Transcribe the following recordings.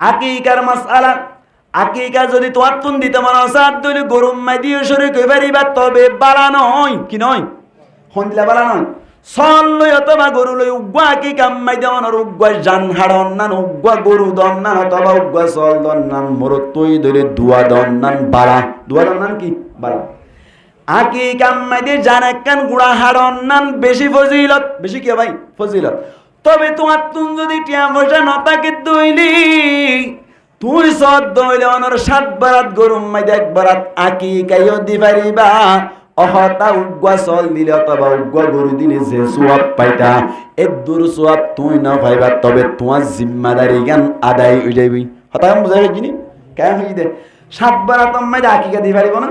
আকিকার মাসআলা আকিকা যদি তোমার তুন দিতে মনে হয় দলি গরু মাই দিয়ে শরীর কই পারিবা তবে বালা নয় কি নয় হন্দিলা বালা নয় সল লই অথবা গরু লই উগ্গা আকিকা মাই দেওয়ান আর উগ্গা জান হাড়ন নান উগ্গা গরু দন নান অথবা উগ্গা সল দন নান মরত তুই ধরে দুয়া দন নান বালা দুয়া দন নান কি বালা আকিকা মাই দিয়ে জান একখান গুড়া হাড়ন নান বেশি ফজিলত বেশি কি ভাই ফজিলত তবে তোমার তুন যদি টিয়া পয়সা নতাকে দইলি তুই সদ দইলে অনর 7 বারাত গরুম মাইদে 1 বারাত আকিকাইও দি পারিবা অহতা উগ্গা চল দিলে অথবা উগ্গা গরু দিলে যে সোয়াব পাইতা এদুর সোয়াব তুই না পাইবা তবে তোমার জিম্মাদারি জ্ঞান আদায় হয়ে যাবি হতা বুঝাই হইছিনি কেন হই দে 7 বারাত মাইদে আকিকা দি পারিব না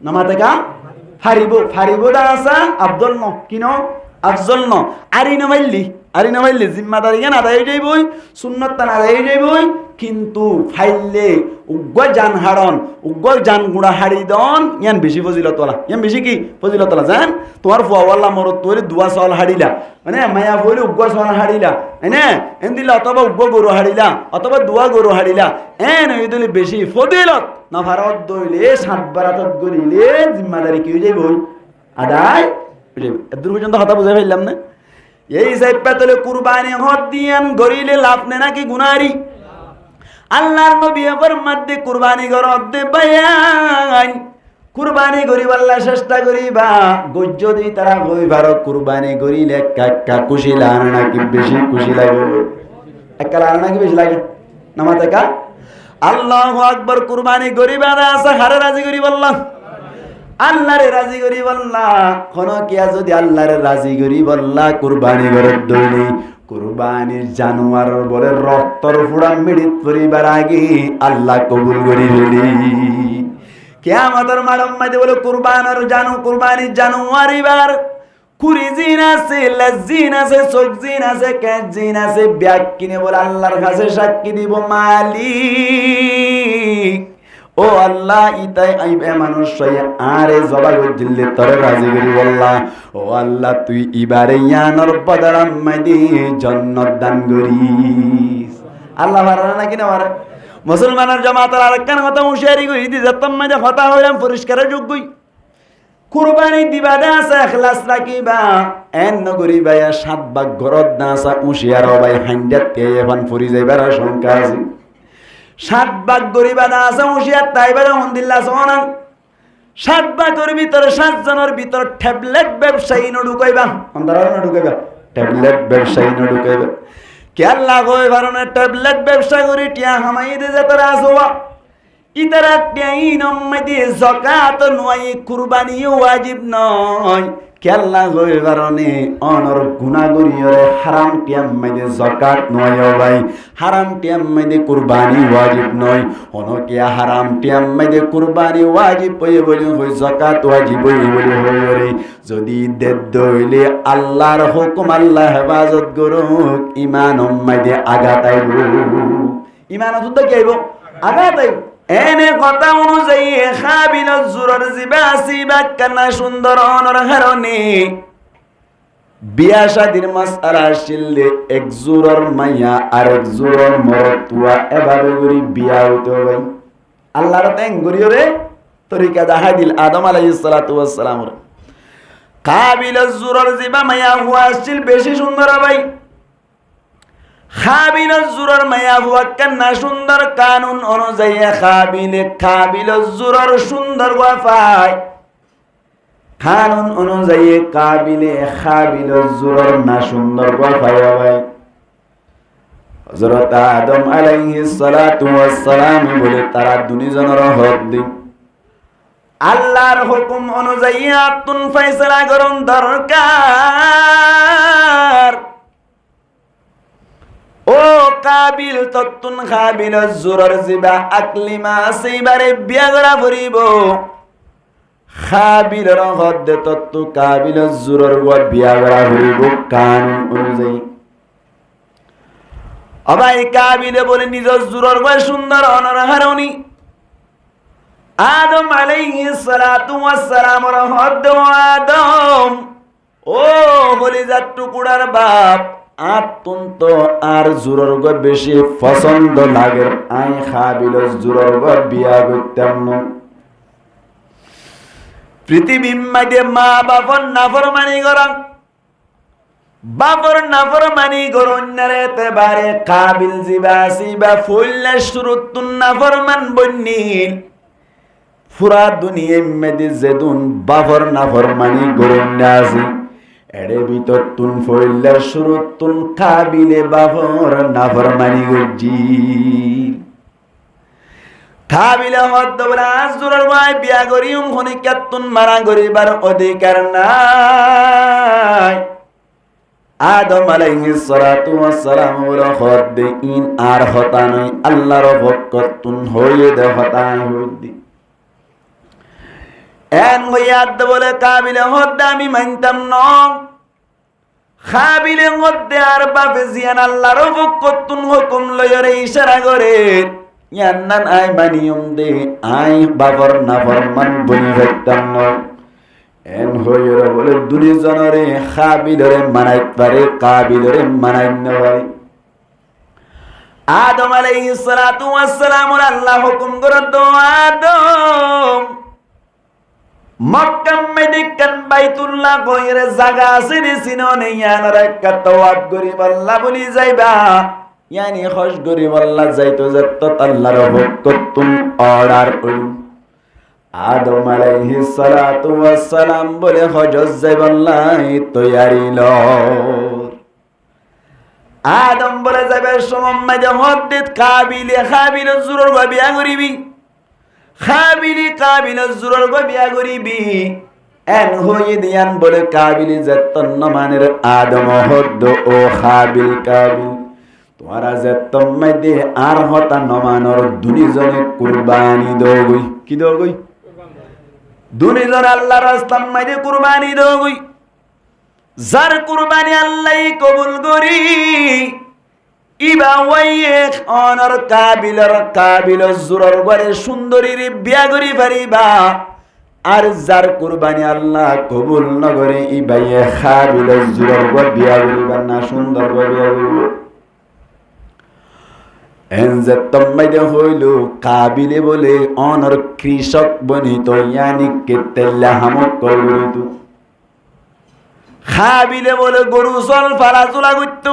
নামাতে কা ফারিব দা আসা আব্দুল ন কিন আফজল ন আরি নমাইলি জিম্মাদারি জ্ঞান আদায় হয়ে যাইবই সুন্নত তান আদায় হয়ে যাইবই কিন্তু ফাইলে উগ্র জান হাড়ন উগ্র জান গুড়া হাড়ি দন ইয়ান বেশি ফজিলত ওলা ইয়ান বেশি কি ফজিলত ওলা জান তোমার ফুয়াওয়াল্লা মরত তোরে দুয়া চাউল হাড়িলা মানে মায়া বইলে উগ্র চাউল হাড়িলা এনে এন দিলা অথবা উগ্র গরু হাড়িলা অথবা দুয়া গরু হাড়িলা এন এই দিলে বেশি ফজিলত না ভারত দইলে 7 বারাতত গরিলে জিম্মাদারি কি হয়ে যাইব আদায় হয়ে যাবে এদূর পর্যন্ত কথা বুঝাই ফেললাম না এই সাইপা তলে কুরবানি হদ দিয়ান গরিলে লাভ নে নাকি গুনারি আল্লাহর নবী ফরমাতে কুরবানি করত দে বায়ান কুরবানি করিব আল্লাহ চেষ্টা করিবা গজ্জ দি তারা কইবার কুরবানি করিলে কাকা খুশি লাগে নাকি বেশি খুশি লাগে একা লাগে নাকি বেশি লাগে নামাতে কা আল্লাহু আকবার কুরবানি করিবা আছে হারে রাজি করিব আল্লাহরে রাজি করিব কোন কিয়া যদি আল্লাহরে রাজি করিব কুরবানি করত দইনি কুরবানির জানোয়ার বলে রক্তর ফুড়া মিড়িত পরিবার আগে আল্লাহ কবুল করি ফেলি কিয়ামতের মাঠে মাঝে বলে কুরবানির জানোয়ার এবার কুরি জিন আছে লজিন আছে সজিন আছে কেজিন আছে ব্যাগ কিনে বলে আল্লাহর কাছে সাক্ষী দিব মালিক ও আল্লাহ ইতাই আইবে মানুষ আরে জবাই দিল্লি তোরে রাজি করি বললা ও আল্লাহ তুই ইবারে ইয়ানর বদরাম মাইদি জান্নাত দান করিস আল্লাহ মারা নাকি না মারা মুসলমানের জামাতের আরেকখান কথা হুঁশিয়ারি করি দি যতম মাঝে কথা হইলাম পরিষ্কারের যোগ্যই কুরবানি দিবা দে আছে ইখলাস রাখিবা এন নগরি ভাইয়া 7 ভাগ ঘরত না আছে হুঁশিয়ার ভাই হান্ডাত তে এখন ফুরি যাইবার শঙ্কা আছে 7 ভাগ গরিবা না আছে হুঁশিয়ার তাইবার আলহামদুলিল্লাহ সোনা 7 ভাগের ভিতরে 7 জনের ভিতর ট্যাবলেট ব্যবসায়ী ন ঢুকাইবা অন্তরাল ন ঢুকাইবা ট্যাবলেট ব্যবসায়ী ন ঢুকাইবা কে আল্লাহ কই বারনে ট্যাবলেট ব্যবসা করি টিয়া হামাই দে যতরা আসোয়া ইতারা টিয়াই নম্মদি যাকাত নয় কুরবানি ওয়াজিব নয় কে আল্লাহ কই বারনে অনর গুনাহ করিয়রে হারাম টিয়াম মাইদে যাকাত নয় ভাই হারাম টিয়াম মাইদে কুরবানি ওয়াজিব নয় অন কে হারাম টিয়াম মাইদে কুরবানি ওয়াজিব হই বলি হই যাকাত ওয়াজিব হই বলি হই যদি দেদ দইলে আল্লাহর হুকুম আল্লাহ হেফাজত করুক ঈমান মাইদে আগাতাইব ঈমান তো কি আইব আগাতাইব এনে কথা অনুযায়ী খাবিল জুরর জিবাসিবা কানা সুন্দর অনর হারনে বিয়া শাদির মাসআলা আসলে এক জুরর মাইয়া আর এক জুরর মরতুয়া এভাবে করি বিয়া হইতো ভাই আল্লাহর তেন গরিয়রে তরিকা দেখা দিল আদম আলাইহিস সালাতু ওয়াস সালাম কাবিল জুরর জিবা মাইয়া হুয়া আসছিল বেশি সুন্দর ভাই খাবিল জুরর মায়া হুয়া কান্না সুন্দর কানুন অনুযায়ী খাবিল জুরর সুন্দর ওয়াফায় কানুন অনুযায়ী খাবিল জুরর না সুন্দর ওয়াফায় ভাই হযরত আদম আলাইহিস সালাতু ওয়াস সালাম বলে তারা দুনিজনের হক দি আল্লাহর হুকুম অনুযায়ী আতুন ফয়সালা করুন দরকার ও কাবিল তত্তুন খাবিল জুরর জিবা আকলিমা সেইবারে বিয়াগড়া ভরিব খাবিল রহদ তত্তু কাবিল জুরর ওয়া বিয়াগড়া ভরিব কানুন অনুযায়ী অবাই কাবিলে বলে নিজ জুরর ওয়া সুন্দর অনরহারণী আদম আলাইহিস সালাতু ওয়াস সালাম রহদ আদম ও বলি যা টুকুরার বাপ আতুন তো আর জোরর গো বেশি পছন্দ লাগে আই হাবিল জোরর গো বিয়া করতাম না পৃথিবীর মাঝে মা বাবার নাফরমানি করা বাবার নাফরমানি করন্নারে তেবারে কাবিল জিবাসি বা ফুল্লা শুরুতুন নাফরমান বন্নিল পুরা দুনিয়া মেদি যেদুন বাবার নাফরমানি করন্নাসি এড়ে ভিতর তুন ফুল্লা শুরুতুন কাবিলে বাবার নাফরমানি গজি কাবিলে হদ্দ বলা জোরার ভাই বিয়া করিম খনিকাতুন মারা করিবার অধিকার নাই আদম আলাইহিস সালাতু ওয়াস সালাম ওরা হদ্দে ইন আর হতা নয় আল্লাহর ভক্ততুন হয়ে দে হতা হইদি এন হইয়াদ বলে কাবিলে হদ্দে আমি মানতাম না কাবিলে হদ্দে আর বাপে জিয়ান আল্লাহর ভক্ততুন হুকুম লয়রে ইশারা করে ইয়ান্নান আই মানিয়ম দে আই বাবার নাফরমান বনি ফেকতাম না এন হইরা বলে দুনিজনরে কাবিলরে মানাইত পারে কাবিলরে মানাই না পারে আদম আলাইহিস সালাতু ওয়াস সালাম আল্লাহ হুকুম করে তো আদম মক্কা মদিনার বাইতুল্লাহ কইরে জায়গা আছে সিননে ইয়ানার একটা তওয়াব করি আল্লাহ বলি যাইবা ইয়ানি খোশ করি আল্লাহ যাইতো যত আল্লাহর ভক্ততুন অর্ডার করি আদম আলাইহিস সালাতু ওয়াস সালাম বলে হজত যাইবাল্লাহ তৈয়ারি ল আদম বলে যাবে সময় হদ্দিত কাবিল জুরর গো বিয়া করিবি কাবিল জুরর গো বিয়া করিবি এন হই দিয়ান বলে কাবিল যতন মানের আদম হদ্দ ও কাবিল তোরা যতন মধ্যে আর হতা নমানর দুনিজনে কুরবানি দগই কি দগই দুনিজন আল্লাহর রাস্তার মধ্যে কুরবানি দগই যার কুরবানি আল্লাহ কবুল করি ইবা ওয়াইয়ে অনর কাবিল জুরর গরে সুন্দরীর বিয়া করি পারিবা আর যার কুরবানি আল্লাহ কবুল না করে ইবাইয়ে কাবিল জুরর গর বিয়া করিবা না সুন্দর গর বিয়া করিবা এনজে তম্মাইদে হইল কাবিলে বলে অনর কৃষক বনিত ইয়ানি কেতেল্লা হামক করিত কাবিলে বলে গরু চল ফালাচুলা করত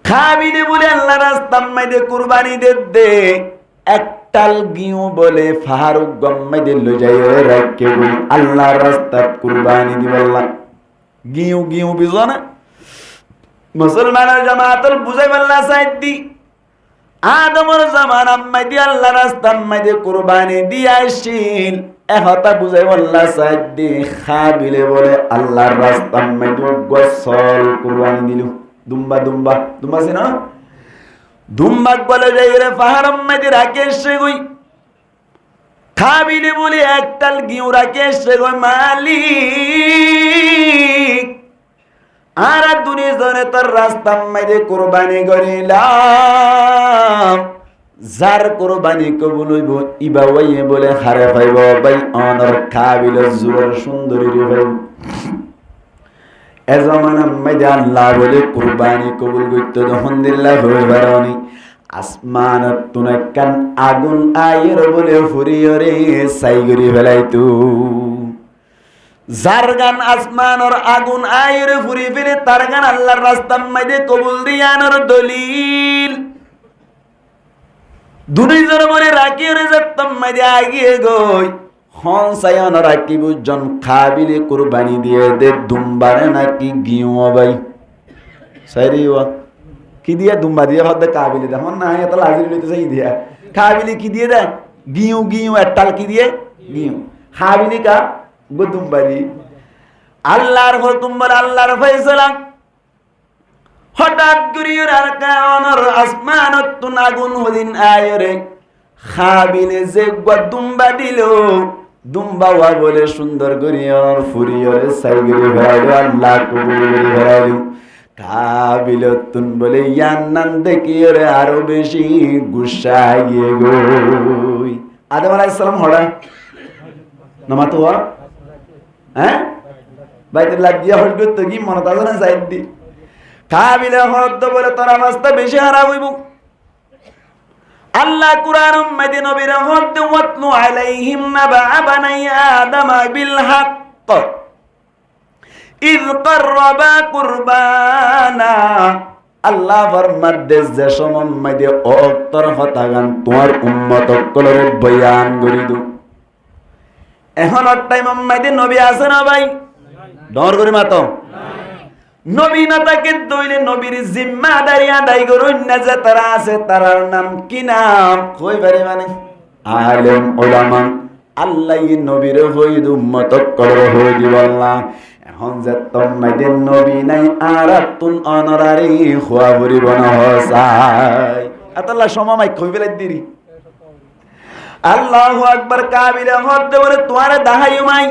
কাবিলে বলে আল্লাহ রাস্তার মাইদে কুরবানি দে একটাল গিউ বলে ফারুক গম্মাইদে লই যাই রাখকে বই আল্লাহর রাস্তাত কুরবানি দিবাল্লাহ গিউ বিজনা মুসলমানের জামাতল বুঝাইবাল্লাহ সাইদি আদমর জামানা মাইদি আল্লাহ রাস্তার মাইদে কুরবানি দিয়াইছিল এহতা বুঝাইবাল্লাহ সাইদি কাবিলে বলে আল্লাহর রাস্তার মাইদে গোসল কুরবানি দিলু দুম্বা আছে না দুম্বা বলে যাই রে পাহাড়ম মাইদে রাকেশ গই কাবিলে বলে একটাল গিউ রাকেশ গই মালিক আর দুনিজনে তোর রাস্তা মাইদে কুরবানি করিলাম যার কুরবানি কবুল হইব ইবা ওয়াইয়ে বলে হারে পাইব ভাই অনর কাবিল জুরর সুন্দরী রে ভাই এ জামানা মাইদে আল্লাহ বলে কুরবানি কবুল করতে আলহামদুলিল্লাহ হই বারনি আসমান তুনাকান আগুন আয়ের বলে ফুরিয়রে সাইগরি ফেলাইতু যার গান আসমানর আগুন আয়রে ফুরি ফেলে তার গান আল্লাহর রাস্তার মাইদে কবুল দিয়ানোর দলিল দুনিজর বলে রাকিরে যত্তম মাইদে আগিয়ে গই হন সায়ন রাকিবু জন কাবিলে কুরবানি দিয়ে দে দুম্বারে নাকি গিও ভাই সাইরিওয়া কি দিয়া দুম্বা দিয়ে হদে কাবিলে দে হন না এত লাজির লইতে চাই দিয়া কাবিলে কি দিয়ে দে গিও একটাল কি দিয়ে গিও কাবিলে কা গুদুম্বারি আল্লাহর হুকুম বলে আল্লাহর ফয়সালা হঠাৎ করিয়ে আর কানর আসমানত আগুন হদিন আয়রে কাবিলে যে গুদুম্বা দিল দুম্বা ওয়া বলে সুন্দর করিয়ে আর ফুরিয়রে সাইগরি ভরাইলো আল্লাহ কবুল করি ভরাইলো কাবিলতুন বলে ইয়ান্নান দেখিয়ে আরো বেশি গুসা গিয়ে গই আদম আলাইহিস সালাম হড়া নামাতো হ্যাঁ বাইতুল্লাহ দিয়া হজ করতে কি মনে থাকে না সাইড দি কাবিলে হদ্দ বলে তোর অবস্থা বেশি খারাপ হইব। আল্লাহ কুরআন মধ্যে নবীর হদ্দ ওয়াতলু আলাইহিম নাবা বানাই আদম বিল হক ইয ক্বাররাবা কুরবানা। আল্লাহ ফরমাদে যে সময় মধ্যে অক্তর হতাগান তোমার উম্মত কলরে বয়ান করি দু। এখন টাইম মধ্যে নবী আছে না ভাই? ডর করে মাতো নবী না তাকে দইলে নবীর জিম্মাদারি আদায় করুন না। যে তারা আছে তারার নাম কি নাম কই পারে মানে আলেম ওলামা। আল্লাহ নবীর হইদ উম্মত কলরে হই দিব আল্লাহ। এখন যে তোমাদের নবী নাই আর তুন অনরারি খোয়া ভরিব না হসাই আতাল্লাহ সময় কই বেলে দিরি। আল্লাহু আকবার। কাবিলে হদ্দ বলে তোমার দাহাইমাই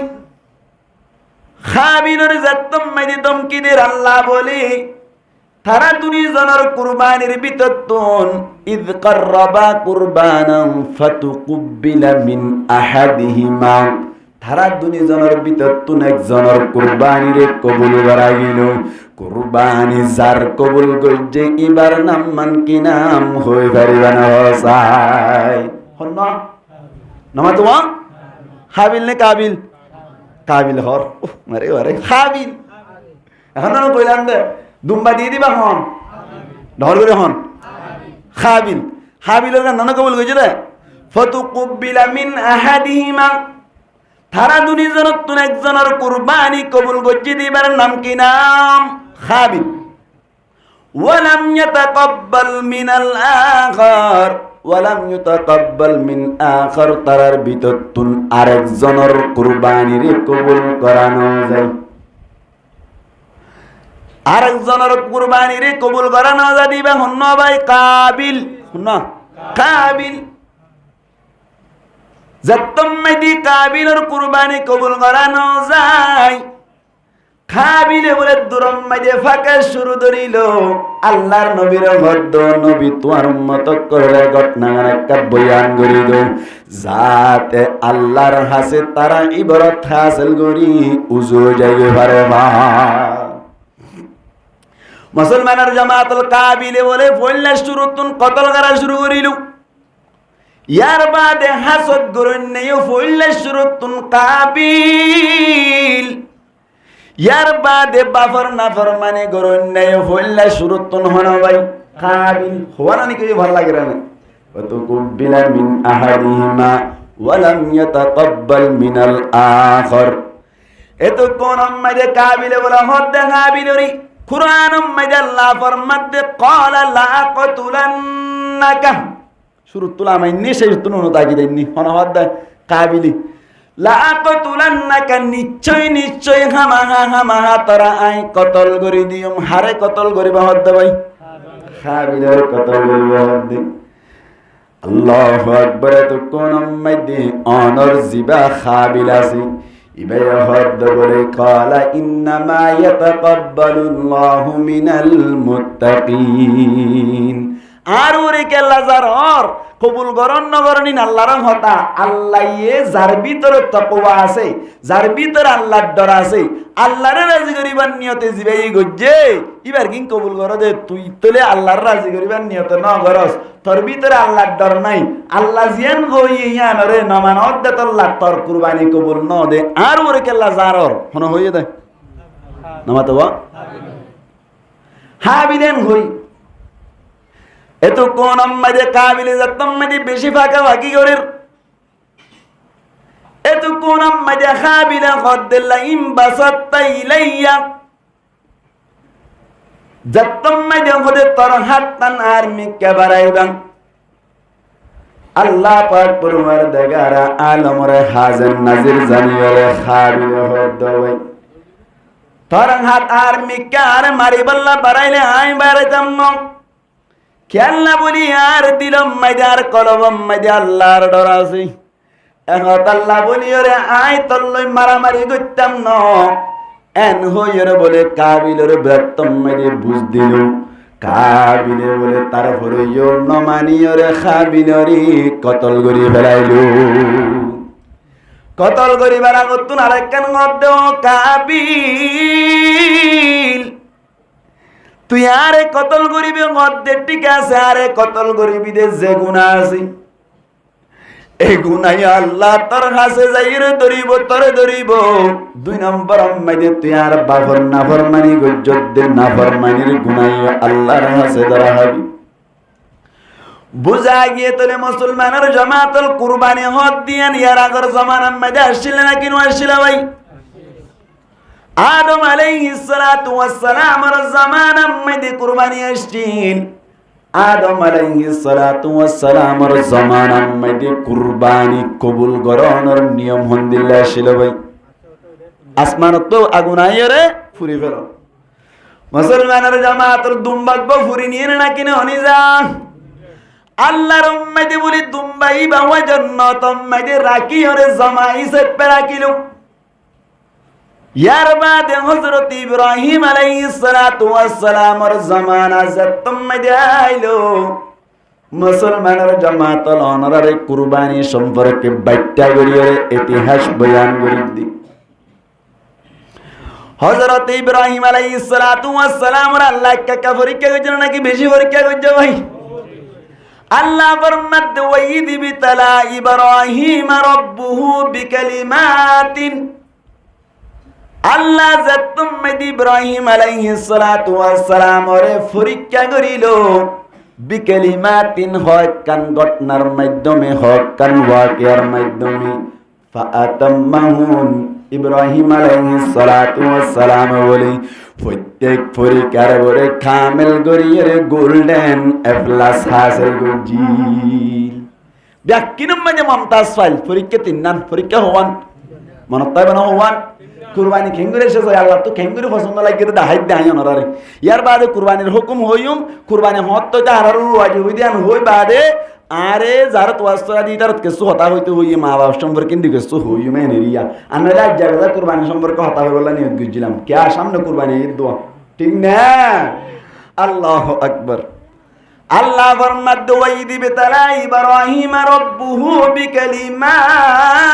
খাবিলের জাতম মাইদি দমকিদের আল্লাহ বলে তারা দুনি জনের কুরবানির বিতত্তুন ইয ক্বাররাবা কুরবানান ফাতুকুব্বিলা মিন আহাদিহিমা। তারা দুনি জনের বিতত্তুন একজনের কুরবানিরে কবুল করা গেল। কুরবানি যার কবুল গইছে এবার নাম মান কি নাম হই পারিবা না হসাই হন না নামা তোমা হাবিল নে কাবিল? কাবিল হর আরে আরে হাবিল। এখন আমি কইলাম দে দুম্বা দিয়ে দিবা হন ঢল করে হন হাবিল। হাবিলের নানা কবুল গইছে রে ফাতুকুব্বিলা মিন আহাদিহিমা। তারা দুনিজনের তুন একজনের কুরবানি কবুল গজ্জি দিবার নাম কি নাম? হাবিল। ওয়ালাম ইয়াতাকাব্বাল মিনাল আখার ওয়ালাম ইউতাকাব্বাল মিন আখার। তারার ভিতর তুন আরেকজনের কুরবানির কবুল করানো যায়। আরেকজনের কুরবানির কবুল করানো যায় দিবা হন্ন ভাই কাবিল হন্ন কাবিল। যত্তম্মেদি কাবিলের কুরবানি কবুল করানো যায়। কাবিলে বলে দুরম মাঝে ফাঁকা শুরু ধরিল। আল্লাহর নবীর ভদ্র নবী তোমার উম্মত করে ঘটনা একটা বয়ান করি দো যাতে আল্লাহর হাসে তারা ইবরত হাসিল করি উজু যাইবে পারে। মুসলমানের জামাতুল কাবিলে বলে ফইল্লা শুরুতুন কতল করা শুরু করিল। ইয়ার বাদে হাসদ গরুন নেই ফইল্লা শুরুতুন কাবিল। ইয়ার বাদে বাফর নাফর মানে গরুন নেই ফইল্লা শুরুতুন হন ভাই কাবিল। হওয়া না নাকি ভালো লাগে না? ফাতুকুব্বিলা মিন আহাদিহিমা ওয়ালাম ইয়াতাকাব্বাল মিনাল আখার। এতো কোন মাঝে কাবিলে বলা হদ কাবিলরি কুরআন মাঝে আল্লাহ ফরমাতে ক্বালা লা আকাতুলান্নাকা। শুরু তুলা মাইনি সেই তুন তাকি দেননি হন হদ কাবিলি লা আকাতুলান্নাকা। নিশ্চয় নিশ্চয় হামাহা হামাহা তারা আই কতল করি দিম। হারে কতল করিবা হদ ভাই কাবিলের কতল করিবা হদ। আল্লাহু আকবার। তো কোন মাইদে অনর জিবা কাবিল আছে ইবাই হদ বলে ক্বালা ইন্নামা ইয়াতাকাব্বালুল্লাহু মিনাল মুত্তাকিন। আর ওরে কেল্লা যার কবুল গরন নগরনি আল্লাহর হতা আল্লাহ যার ভিতরে তাকওয়া আছে যার ভিতরে আল্লাহর ডর আছে আল্লাহরে রাজি করিবার নিয়তে জিবাই গজ্জে ইবার কিন কবুল কর দে। তুই তলে আল্লাহর রাজি করিবার নিয়তে ন গরস তোর ভিতরে আল্লাহর ডর নাই। আল্লাহ জিয়ান গই ইয়ান রে নমানত দে আল্লাহ তোর কুরবানি কবুল ন দে। আর ওরে কেল্লা যারর হন হইয়ে দে নামাতো হাবিলেন হই। এত কোন আম্মাদে কাবিলে যাত্তম্মাদি বেশি ফাঁকা বাকি করের। এত কোন আম্মাদে কাবিলে গদ্দাল্লা ইমবাসাত্তা ইলাইয়া। যাত্তম্মাদে গদে তোর হাততান আর মিক্কা বাড়াইবাং। আল্লাহ পাক পরমার দেগারা আলমরে হাজার নাজির জানিওরে কাবিলে হদ্দওয়াই তোর হাত আর মিক্কা আর মারি বল্লা বাড়াইলে আই বাড়াইতাম ন। খেলনা বলি আর দিলম মাইদার কলবম মাইদা আল্লাহর ডর আছে। এখন আল্লাহ বলি ওরে আই তল্লই মারামারি করতাম ন। এন হইরে বলে কাবিলের বৃত্তম মাইদে বুঝ দিল। কাবিলে বলে তারপরে নমানি ওরে কাবিলরি কতল করি ফেলাইল। কতল করি বেড়া করতুন আরেকখান মধ্যে কাবিল তুই আরে কতল গরিবে মধ্যে ঠিক আছে, আরে কতল গরিবীদের যে গুণা আছে এই গুনাই আল্লাহ তোর কাছে যাইরে ধরিব, তোরে ধরিব। 2 নম্বর আম্মাইদে তুই আর বাফর নাফরমানি গজ্জদের নাফরমানির গুনাই আল্লাহর কাছে ধরা হবি। বুঝা গিয়ে তোলে মুসলমানের জামাতল কুরবানি হদ দিয়ান ইয়ার আগর জামানার মধ্যে আসছিল না কিনু আসছিল ভাই? আদম আলাইহিস সালাতু ওয়াস সালামের জামানার মধ্যে কুরবানি আসছিল। আদম আলাইহিস সালাতু ওয়াস সালামের জামানার মধ্যে কুরবানি কবুল করানোর নিয়ম হন্দিল্লা ছিল ভাই। আসমানত তো আগুন আইরে ফুরি ফেল। মুসলমানের জামাতর দুম্বাগ্য ফুরি নিয়ে না কিনে হনি যান। আল্লাহর উম্মতে বলি দুম্বাই বাওয়া জান্নাত উম্মতে রাখি ওরে জামাই সে রাখিলো। ইয়ার বাদে হযরত ইব্রাহিম আলাইহিস সালাতু ওয়াস সালামের জামানা যতম মধ্যে আইলো। মুসলমানের জামাতল অনরারে কুরবানি সম্পর্কে বাইটা গড়িয়ে ইতিহাস বয়ান করি দি। হযরত ইব্রাহিম আলাইহিস সালাতু ওয়াস সালামের আল্লাহ কা পরীক্ষা করেছিল নাকি বেশি পরীক্ষা করেছে ভাই? আল্লাহ ফরমাত ওয়াইদ বিতালা ইব্রাহিম রাব্বুহু বিকালিমাতিন। আল্লাহ যতম মধ্যে ইব্রাহিম আলাইহিস সালাতু ওয়াস সালাম ওরে পরীক্ষা করিল বিকালিমাতিন, হক কান ঘটনার মাধ্যমে, হক কান ওয়াকিয়ার মাধ্যমে। ফাআতাম্মাহুন ইব্রাহিম আলাইহিস সালাতু ওয়াস সালাম বলে প্রত্যেক পরীক্ষার বলে কামেল করিয়ে গোল্ডেন এ প্লাস হাসিল করজি। ব্যাকিন মানে মমতাজ ফাইল পরীক্ষা 3 নান পরীক্ষা হওয়ান মনত তাই বানা হওয়ান। কুরবানি খেঙ্গুরে এসেছে আল্লাহ তো খেঙ্গুরি পছন্দ লাগে দা হাইদ দেয় অনরারে। ইয়ার বাদে কুরবানির হুকুম হইম, কুরবানি হত তো তারারু ওয়াজিব দিয়ান হই বাদে আরে যারা তোয়াস্তরা দি তার কিছু হতা হইতে হই মা বাপ সম্পর্কে কিন্তু কিছু হই মেনেরিয়া আনরা জায়গা কুরবানি সম্পর্কে হতা হই বলা নিয়ত গিয়েছিলাম কে সামনে কুরবানি ঈদ দোয়া ঠিক না। আল্লাহু আকবার। আল্লাহ ফরমাত ওয়াইদ বিতালা ইব্রাহিম রাব্বুহু বিকালিমাত।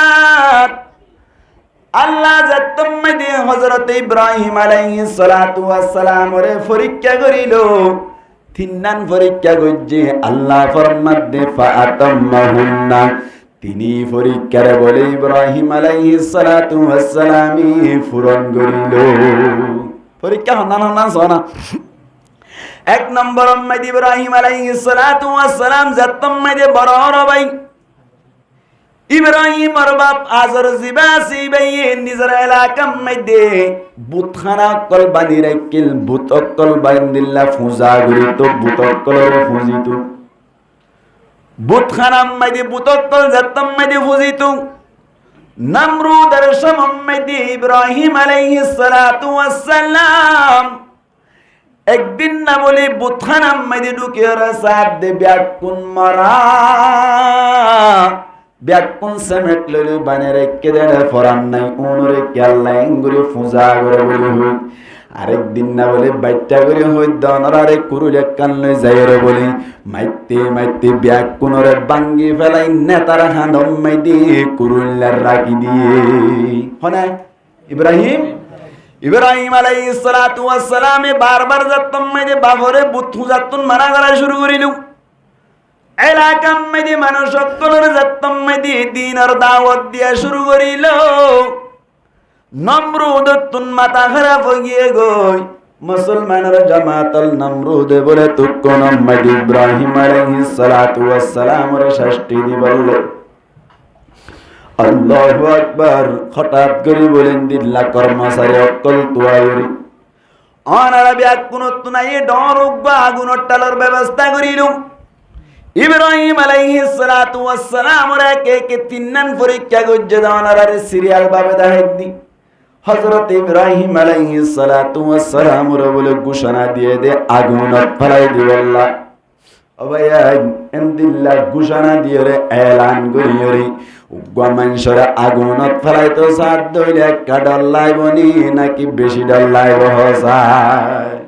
আল্লাহ যতম মধ্যে হযরত ইব্রাহিম আলাইহিস সালাতু ওয়াস সালাম ওরে পরীক্ষা করিল। 3 নান পরীক্ষা গজ্জে আল্লাহ ফরমাত দে ফাআতাম্মাহুন্না। তিনি পরীক্ষারে বলে ইব্রাহিম আলাইহিস সালাতু ওয়াস সালামি পূরণ করিল। পরীক্ষা হন্নান হন্নান সোনা। 1 নম্বর মধ্যে ইব্রাহিম আলাইহিস সালাতু ওয়াস সালাম যতম মধ্যে বড় ভাই ইব্রাহিম আর বাপ আজর জিবাসি ভাই নিজের এলাকার মধ্যে বুতখানা কল বানি রাখিল। বুতকল বান্দিল্লা ফুজা গরিত বুতকলের ফুজিত। বুতখানার মধ্যে বুতকল যতম মধ্যে ফুজিত। নমরুদের সমম মধ্যে ইব্রাহিম আলাইহিস সালাতু ওয়াস সালাম একদিন না বলে বুতখানার মধ্যে ঢুকে রাসাদ দে ব্যাকুন মারা ব্যাকুন সেমেট লইলে বানে রেখে দেয় ফরান নাই উনরে কেল্লাই করে ফুজা করে বলি হই। আরেকদিন না বলে বাইটা করে হই দনরারে কুরুলে কান লই যাই রে বলি মাইতে মাইতে ব্যাকুনরে বাঙ্গি ফেলাই নেতার হাঁদম মাই দিয়ে কুরুল্লার রাখি দিয়ে হনে ইব্রাহিম আলাইহিস সালাতু ওয়াস সালাম বারবার যতম মাইদে বাবরে বুথু যাতুন মারা করা শুরু করিল। এলাকার মধ্যে মানুষ সকলের যতম মধ্যে দিনের দাওয়াত দিয়া শুরু করিল। নমরুদ তুন মাথা খারাপ হয়ে গই। মুসলমানের জামাতল নমরুদ বলে তুক মধ্যে ইব্রাহিম আলাইহিস সালাতু ওয়াস সালামের শাস্তি দিবল। আল্লাহু আকবার। হঠাৎ করে বলেন দিল্লা কর্মচারী অকল তুয়ারি অনারা ব্যাগ কোন তুনাই ডর উগবা আগুনের টালার ব্যবস্থা করিল। ইব্রাহিম আলাইহিস সালাতু ওয়াস সালাম ওরা কে 3 নান পরীক্ষা গজ্জে দাওনার সিরিয়াল ভাবে দেখাইদি। হযরত ইব্রাহিম আলাইহিস সালাতু ওয়াস সালাম ওরা বলে ঘোষণা দিয়ে দে আগুন ফলাই দিবল্লা। ও ভাইয়া এমদিল্লা ঘোষণা দিয়ে রে এলান করিয়ে রে উগা মানুষরা আগুন ফলাই তো সাত দইলে একটা ডর লাইবনি নাকি বেশি ডর লাইব হসায়।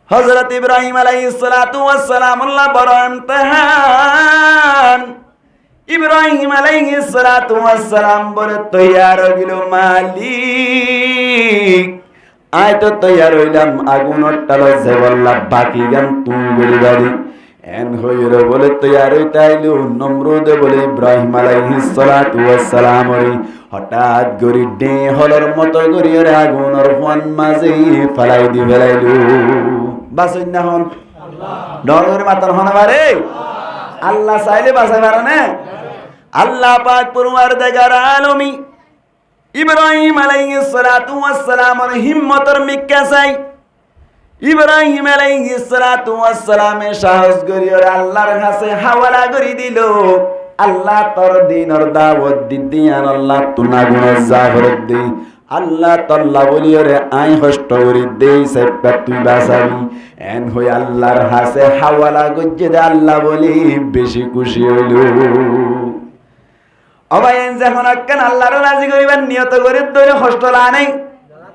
হযরত ইব্রাহিম আলাইহিস সালাতু ওয়াস সালাম আল্লাহ বড় ইমতিহান। ইব্রাহিম আলাইহিস সালাতু ওয়াস সালাম বলে তৈয়ার হইল মালিক আয় তো তৈয়ার হইলাম আগুন অট্টাল যে বললা বাকি গান তুমি বলি বাড়ি এন হইল বলে তৈয়ার হইতে আইলু নমরুদে বলে ইব্রাহিম আলাইহিস সালাতু ওয়াস সালাম হঠাৎ গরি ডে হলর মতো গরি ওরে আগুনের ফোন মাঝে ফালাই দি ফেলাইলু বাসইন না হন ডর করে মাতার হন বারে আল্লাহ চাইলে বাঁচাই পারে না আল্লাহ পাক পরওয়ারদিগার আলমী ইব্রাহিম আলাইহিস সালাতু ওয়াস সালামের হিম্মতের মিক্কা চাই ইব্রাহিম আলাইহিস সালাতু ওয়াস সালামে সাহস করি আর আল্লাহর কাছে হাওয়ালা করে দিল আল্লাহ তোর দিনের দাওয়াত দিদিয়ান আল্লাহ তুনা গুনাহ জাফরত দি আল্লাহ তাআলা বলি রে আই কষ্ট করি দেই সেপা তুই বাঁচাবি এন হই আল্লাহর কাছে হাওয়ালা গজ্জে দে আল্লাহ বলি বেশি খুশি হইল অবায়েন যখন আক্কান আল্লাহর রাজি করিবার নিয়ত করে ধরে হস্টলা আনে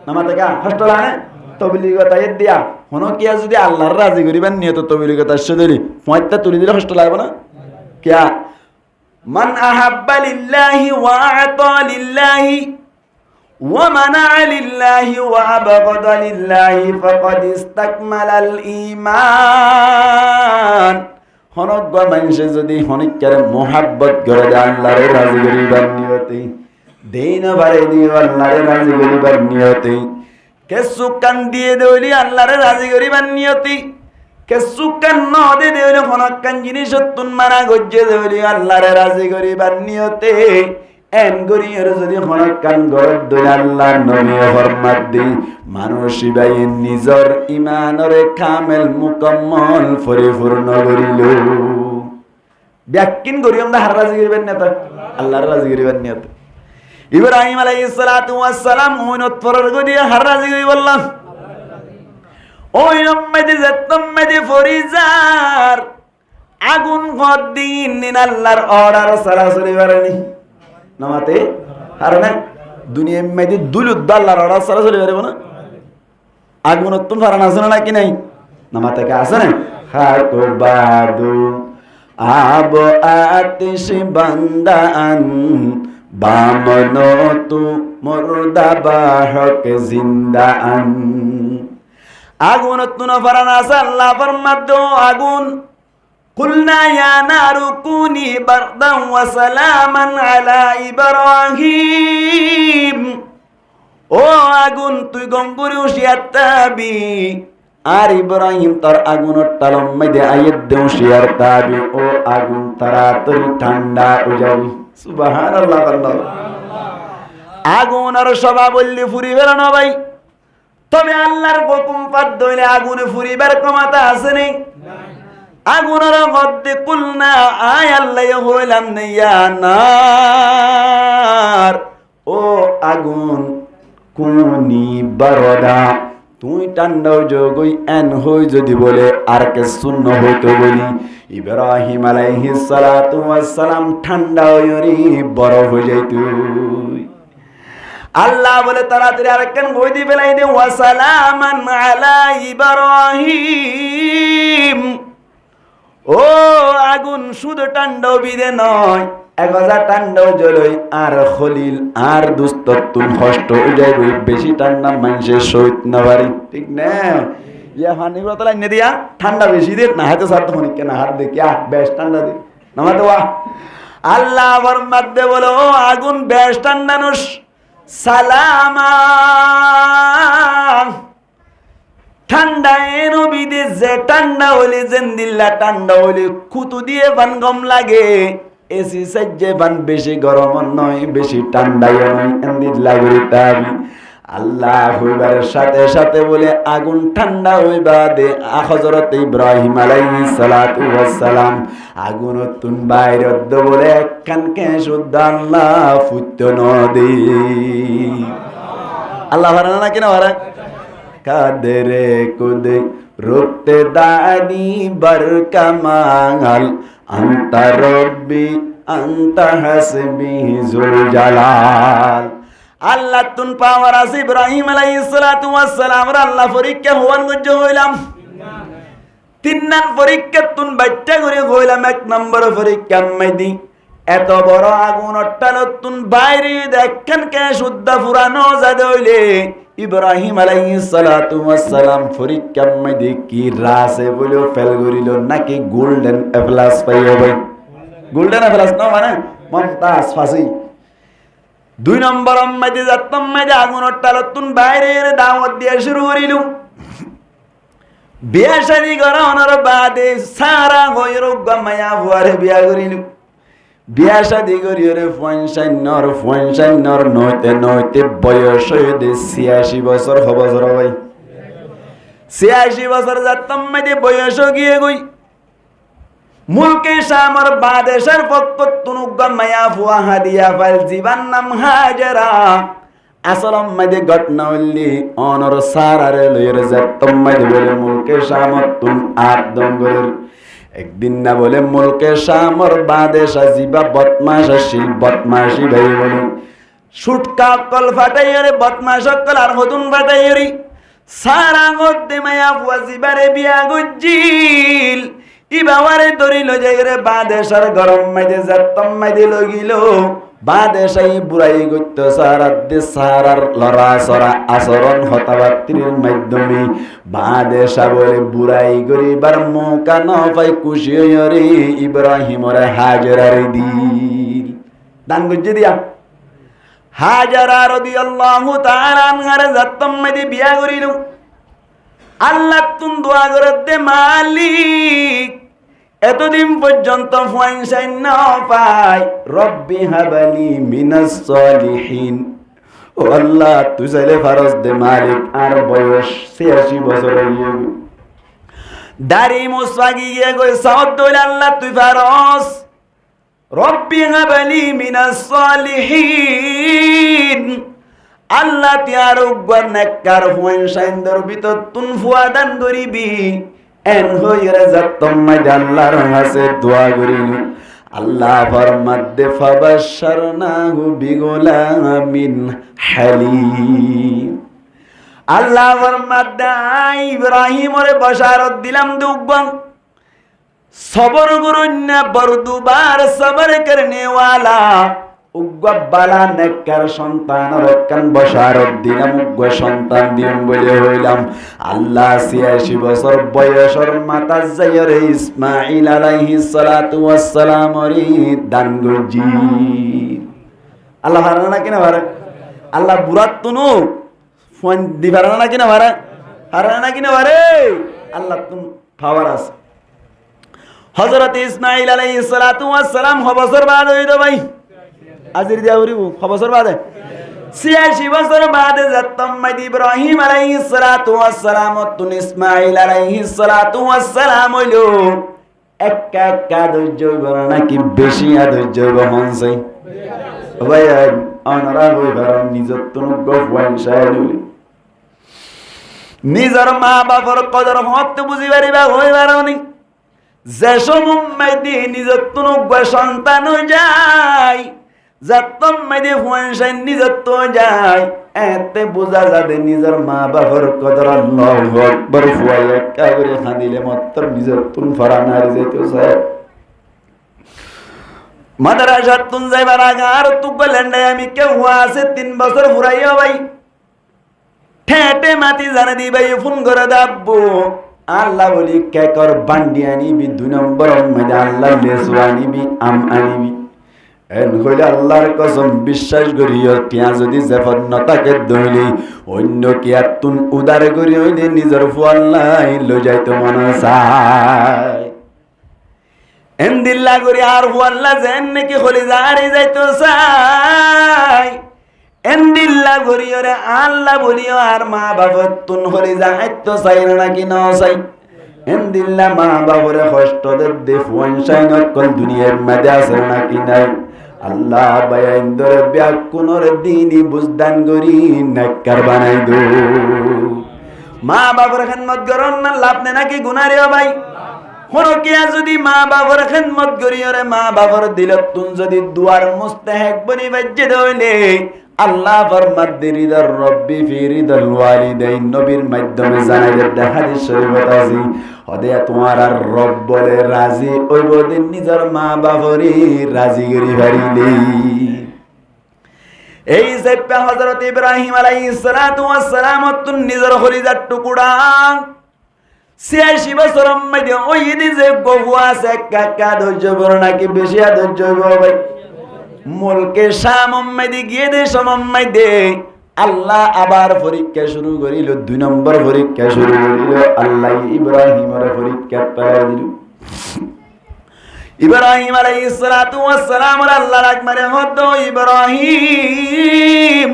নামাতে কা হস্টলা আনে তবলিগতা এর দিয়া হনো কিয়া যদি আল্লাহর রাজি করিবার নিয়ত তবলিগতা সদরি পয়টা তুলি দিলে হস্টলা আইব না কিয়া মান আহাব্বা লিল্লাহি ওয়া আতা লিল্লাহি ওয়া মানা লিল্লাহি ওয়া আবগাদা লিল্লাহি ফাকাদ ইসতাকমালাল ঈমান হনক মানুষে যদি হনিকার মোহাব্বত করে দেয় আল্লাহরে রাজি করিবার নিয়তে দেন বারে দিও আল্লাহরে রাজি করিবার নিয়তে কেসু কান দিয়ে দেইলি আল্লাহরে রাজি করিবার নিয়তে কেসু কান ন দে দেইলি হনক কান জিনিস তুন মারা গজ্জে দেইলি আল্লাহরে রাজি করিবার নিয়তে এন গরিয়ের যদি হনক কান গরদ দই আল্লাহর নবী ফরমাত দি মানুষ ভাই নিজর ঈমানরে কামেল মুকম্মল পরিপূর্ণ করিল ব্যাকিন গরিয়ম দা হার রাজি করিবেন না তো আল্লাহর রাজি করিবেন নিয়ত ইব্রাহিম আলাইহিস সালাতু ওয়াস সালাম ওইনত পরর গদিয়া হার রাজি করি বললাম ওই নম্মদি জত্তম্মদি ফরিজার আগুন গদিন নিন আল্লাহর অর্ডার সরাসরি বারেনি নামাতে আর না দুনিয়া মেদি দুলুদ আল্লাহর অর্ডার সরাসরি বারে না আগুন তুম ফারান আছে না কি নাই নামাতে কা আছে না হাকু বাদু আব আতিশ বান্দান বামনতু মুরদা বাহক জিন্দান আগুন তুন ফারান আছে আল্লাহ ফরমাত আগুন قلنا يا نار كوني بردا وسلاما على إبراهيم ও আগুন তুই গঙ্গুরি উশিয়াতাবি আর ইব্রাহিম তার আগুনের তালম মধ্যে আয়াত দেও শিয়ার তাবি ও আগুন তাড়াতাড়ি ঠান্ডা হয়ে যাবি সুবহানাল্লাহ আল্লাহ আগুন আর সবা বললি ফুরি বেরানো ভাই তবে আল্লাহর হুকুম পাদ দইলে আগুনে ফুরিবার ক্ষমতা আছে নেই আগুনের মধ্যে কুলনা আয় আল্লাহ হইলাম নিয়া নার ও আগুন কুনি বারদা তুই ঠান্ডা যোগই এন হই যদি বলে আর কে শূন্য হইতো বলি ইব্রাহিম আলাইহিস সালাতু ওয়াস সালাম ঠান্ডা হইরি বরফ হয়ে যাইতো আল্লাহ বলে তাড়াতাড়ি আরেকখান কই দি ফেলাই দে ওয়া সালামান আলা ইব্রাহিম ও আগুন শুধু টান্ডাও বিদে নয় 1000 টান্ডাও জ্বলই আর খলিল আর দুস্ততুন কষ্ট যাইবই বেশি ঠান্ডা মানুষের সহিত না পারি ঠিক না ইয়া হানি বতলা নে দিয়া ঠান্ডা বেশি দে না হাতে সাথে ফোন কে না হাত দে क्या বেশ ঠান্ডা দে নামাতে ওয়া আল্লাহ ফরমাত দে বলো আগুন বেশ ঠান্ডা নস সালামা ঠান্ডা এনো বিদেশে ঠান্ডা হলে জেন্দিল্লা ঠান্ডা হলে কুতু দিয়ে বান গম লাগে এসি সজ্জে বান বেশি গরম নয় বেশি ঠান্ডাই নয় এন্দিল লাগরি তাবি আল্লাহ হইবার সাথে সাথে বলে আগুন ঠান্ডা হইবা দে হযরত ইব্রাহিম আলাইহিস সালাতু ওয়াস সালাম আগুন তুন বাইরে দ বলে কানকে শুদ্ধ আল্লাহ ফুত্ত নদী আল্লাহ ভাড়া না কিনা ভাড়া কাদরে কুদে রুতে দানি বরকমাল আনতা রব্বি আনতা হাসবি যুল জালাল আল্লাহ তুন পাওয়ার আছে ইব্রাহিম আলাইহিস সালাতু ওয়াস সালাম আল্লাহ পরীক্ষা হওয়ান গজ্জ হইলাম তিন নাম পরীক্ষা তুন বাচ্চা করে হইলাম এক নম্বর পরীক্ষা মেদি এত বড় আগুন অট্টাল তুন বাইরে দেখেন কে শুদ্ধ পুরানো জাদে হইলে ইব্রাহিম আলাইহিস সালাতু ওয়াস সালাম পরীক্ষার মধ্যে কি রাসে বলে ফেল করিল নাকি গোল্ডেন এ প্লাস পাইও ভাই গোল্ডেন এ প্লাস না মানে মমতাজ ফাসি 2 নম্বর মধ্যে যাতম মধ্যে আগুনের টালতুন বাইরের দাওয়াত দিয়া শুরু করিল বিয়া শাদী করানোর বাদে সারা হইর গমায়া ফুয়ারে বিয়া করিল বিয়া শাদী করিরে ফয়সান্নর নইতে বয়স হইতে 86 বছর হবো জরা ভাই 86 বছর যাতম মধ্যে বয়স গিয়ে গই মুলকে শামর বাদেশের পক্ষ তুনুগা মায়া ফুয়া হাদিয়া ফাইল জীবন নাম হাজরা আসলম মধ্যে ঘটনা হইলি অনর সারারে লইর যাতম মধ্যে বলে মুলকে শামর তুন আদঙ্গরের একদিন না বলে মুলকে শামর বাদেশ জীবা বদমাশি ভাই বলে সুটকা কল ফাটাইরে বদমাশ কল আর হতুন ফাটাইরি সারা গদ্দে মায়া ফুয়া জীবারে বিয়া গুজিল ইবাওয়ারে ধরিল যাইরে বাদেশার গরম মাইদে যাতম মাইদে লগিল বাদেশাই বুড়াই গত্য সারাদ্দে সারার লড়া সরা আচরণ হতাবাত্রির মাধ্যমে বাদেশা বলে বুড়াই গরিবার মৌকা ন পাই খুশি হইরে ইব্রাহিমরে হাজরার দিল দান গুজি দিয়া হাজরা রাদিয়াল্লাহু তাআলা আনহারে যাতম মাইদে বিয়া করিল আল্লাহ তুন দোয়া করে দে মালিক এতদিন পর্যন্ত পয়সা না পাই রব্বি হাবালি মিনাস সলিহিন ও আল্লাহ তুই চাইলে ফারজ দে মালিক আর বয়স 86 বছর হয়ে দাড়ি মুসা গিয়ে গই সাউদ আল্লাহ তুই ফারজ রব্বি হাবালি মিনাস সলিহিন আল্লাহ তিয়ার উগ্র নেককার পয়সাইন্দর ভিতর তুন ফুয়াদান করিবি এন হইরে যাতম মাইদে আল্লাহর কাছে দোয়া করিল আল্লাহ ফরমাদে ফাবাশশারনাহু বিগুলামিন হালিম আল্লাহ ফরমাদে ইব্রাহিমরে বশারত দিলাম দুগন সবর করুন না বরদুবার সবর করনে ওয়ালা উগ্র বালা নেককার সন্তানের একখান বশারত দিলাম উগ্র সন্তান দিম বলে হইলাম আল্লাহ 86 বছর বয়সের মাতা যায়রে ইসমাঈল আলাইহিস সালাতু ওয়াস সালাম রে দান গজি আল্লাহ হারানা না কিনা হারা আল্লাহ বুরাত তুনু ফোন দিবারানা না কিনা হারা হারানা না কিনা হারে আল্লাহ তুম পাওয়ার আছে হযরত ইসমাঈল আলাইহিস সালাতু ওয়াস সালাম বছর বাদ হইতো ভাই আজির দিয়া উরিব বছর বাদে 86 বছর বাদে যাতম মাইদি ইব্রাহিম আলাইহিস সালাতু ওয়াস সালাম তুন ইসমাঈল আলাইহিস সালাতু ওয়াস সালাম হইলো একা ধৈর্য বড় নাকি বেশি ধৈর্য বহন চাই ভাই অনরা হই বড় নিজত তুন গফওয়ান শায়দুলি নিজর মা বাবার কদর হত বুঝি পারিবা হই বারনি যে সময় নিজত তুন সন্তান যায় যাতম মাইদে ফুয়ানশাই নিজত যায় এতে বোঝা যাবে নিজের মা বাবার কদর আল্লাহু আকবার ফুয়াই একা করে খাদিলে মাত্র নিজের তুন ফরানার যেতে চায় মাদ্রাসা তুন যাইবার আগে আর তুকবা লেন্ডাই আমি কেউ আছে 3 বছর ফুরাইয়া ভাই ঠেটে মাটি জানা দি ভাই ফোন করে দাব্বু আল্লাহ বলি কে কর বান্ডি আনিবি 2 নম্বর মধ্যে আল্লাহ লেসু আনিবি আম আনিবি এন হইলে আল্লাহর কসম বিশ্বাস করিও টিয়া যদি জেফন্নতাকে দইলি অন্য কি আতুন উদার করি হইলে নিজের ফুয়াল্লাই লই যাইতো মনে চায় এন দিল্লা করি আর ফুয়াল্লা যেন নাকি হলি যারে যাইতো চায় এন দিল্লা করি ওরে আল্লাহ বলিও আর মা বাবা তুন হলি যাইতো চাই নাকি না চাই এন দিল্লা মা বাবরে কষ্ট দে ফুয়ানশাই নকল দুনিয়ার মধ্যে আছে নাকি নাই আল্লাহ বায়াইন্দর ব্যাকুনর দিনই বুঝদান করি নেককার বানাই দো মা বাবার খেদমত করন না লাভ নেই নাকি গুনাহ রে ভাই কোন কিয়া যদি মা বাবার খেদমত করি ওরে মা বাবার দিলত তুন যদি দুয়ার মুস্তাহিক বনি বাজ্জে দইলে আল্লাহ ফরমাদ রিদার রব্বি ফি রিদাল ওয়ালিদাইন নবীর মাধ্যমে জানাই দে হাদিস শরীফত আছে ওদে তোমার আর রব বলে রাজি ওই বদিন নিজের মা বাবারে রাজি করি পারিলে এই যে হযরত ইব্রাহিম আলাইহিস সালাতু ওয়াস সালাম নিজের খলিজার টুকরা 86 বছর মধ্যে ওই যে গবু আছে কাকা ধৈর্য বড় নাকি বেশি ধৈর্য হবে মুলকে শাম মধ্যে গিয়ে দে সমমধ্যে আল্লাহ আবার পরীক্ষা শুরু করিল 2 নম্বর পরীক্ষা শুরু করিল আল্লাহ ইব্রাহিমের পরীক্ষা পায় দিল ইব্রাহিম আলাইহিস সালাতু ওয়াস সালাম আল্লাহ আকবারে হদ ইব্রাহিম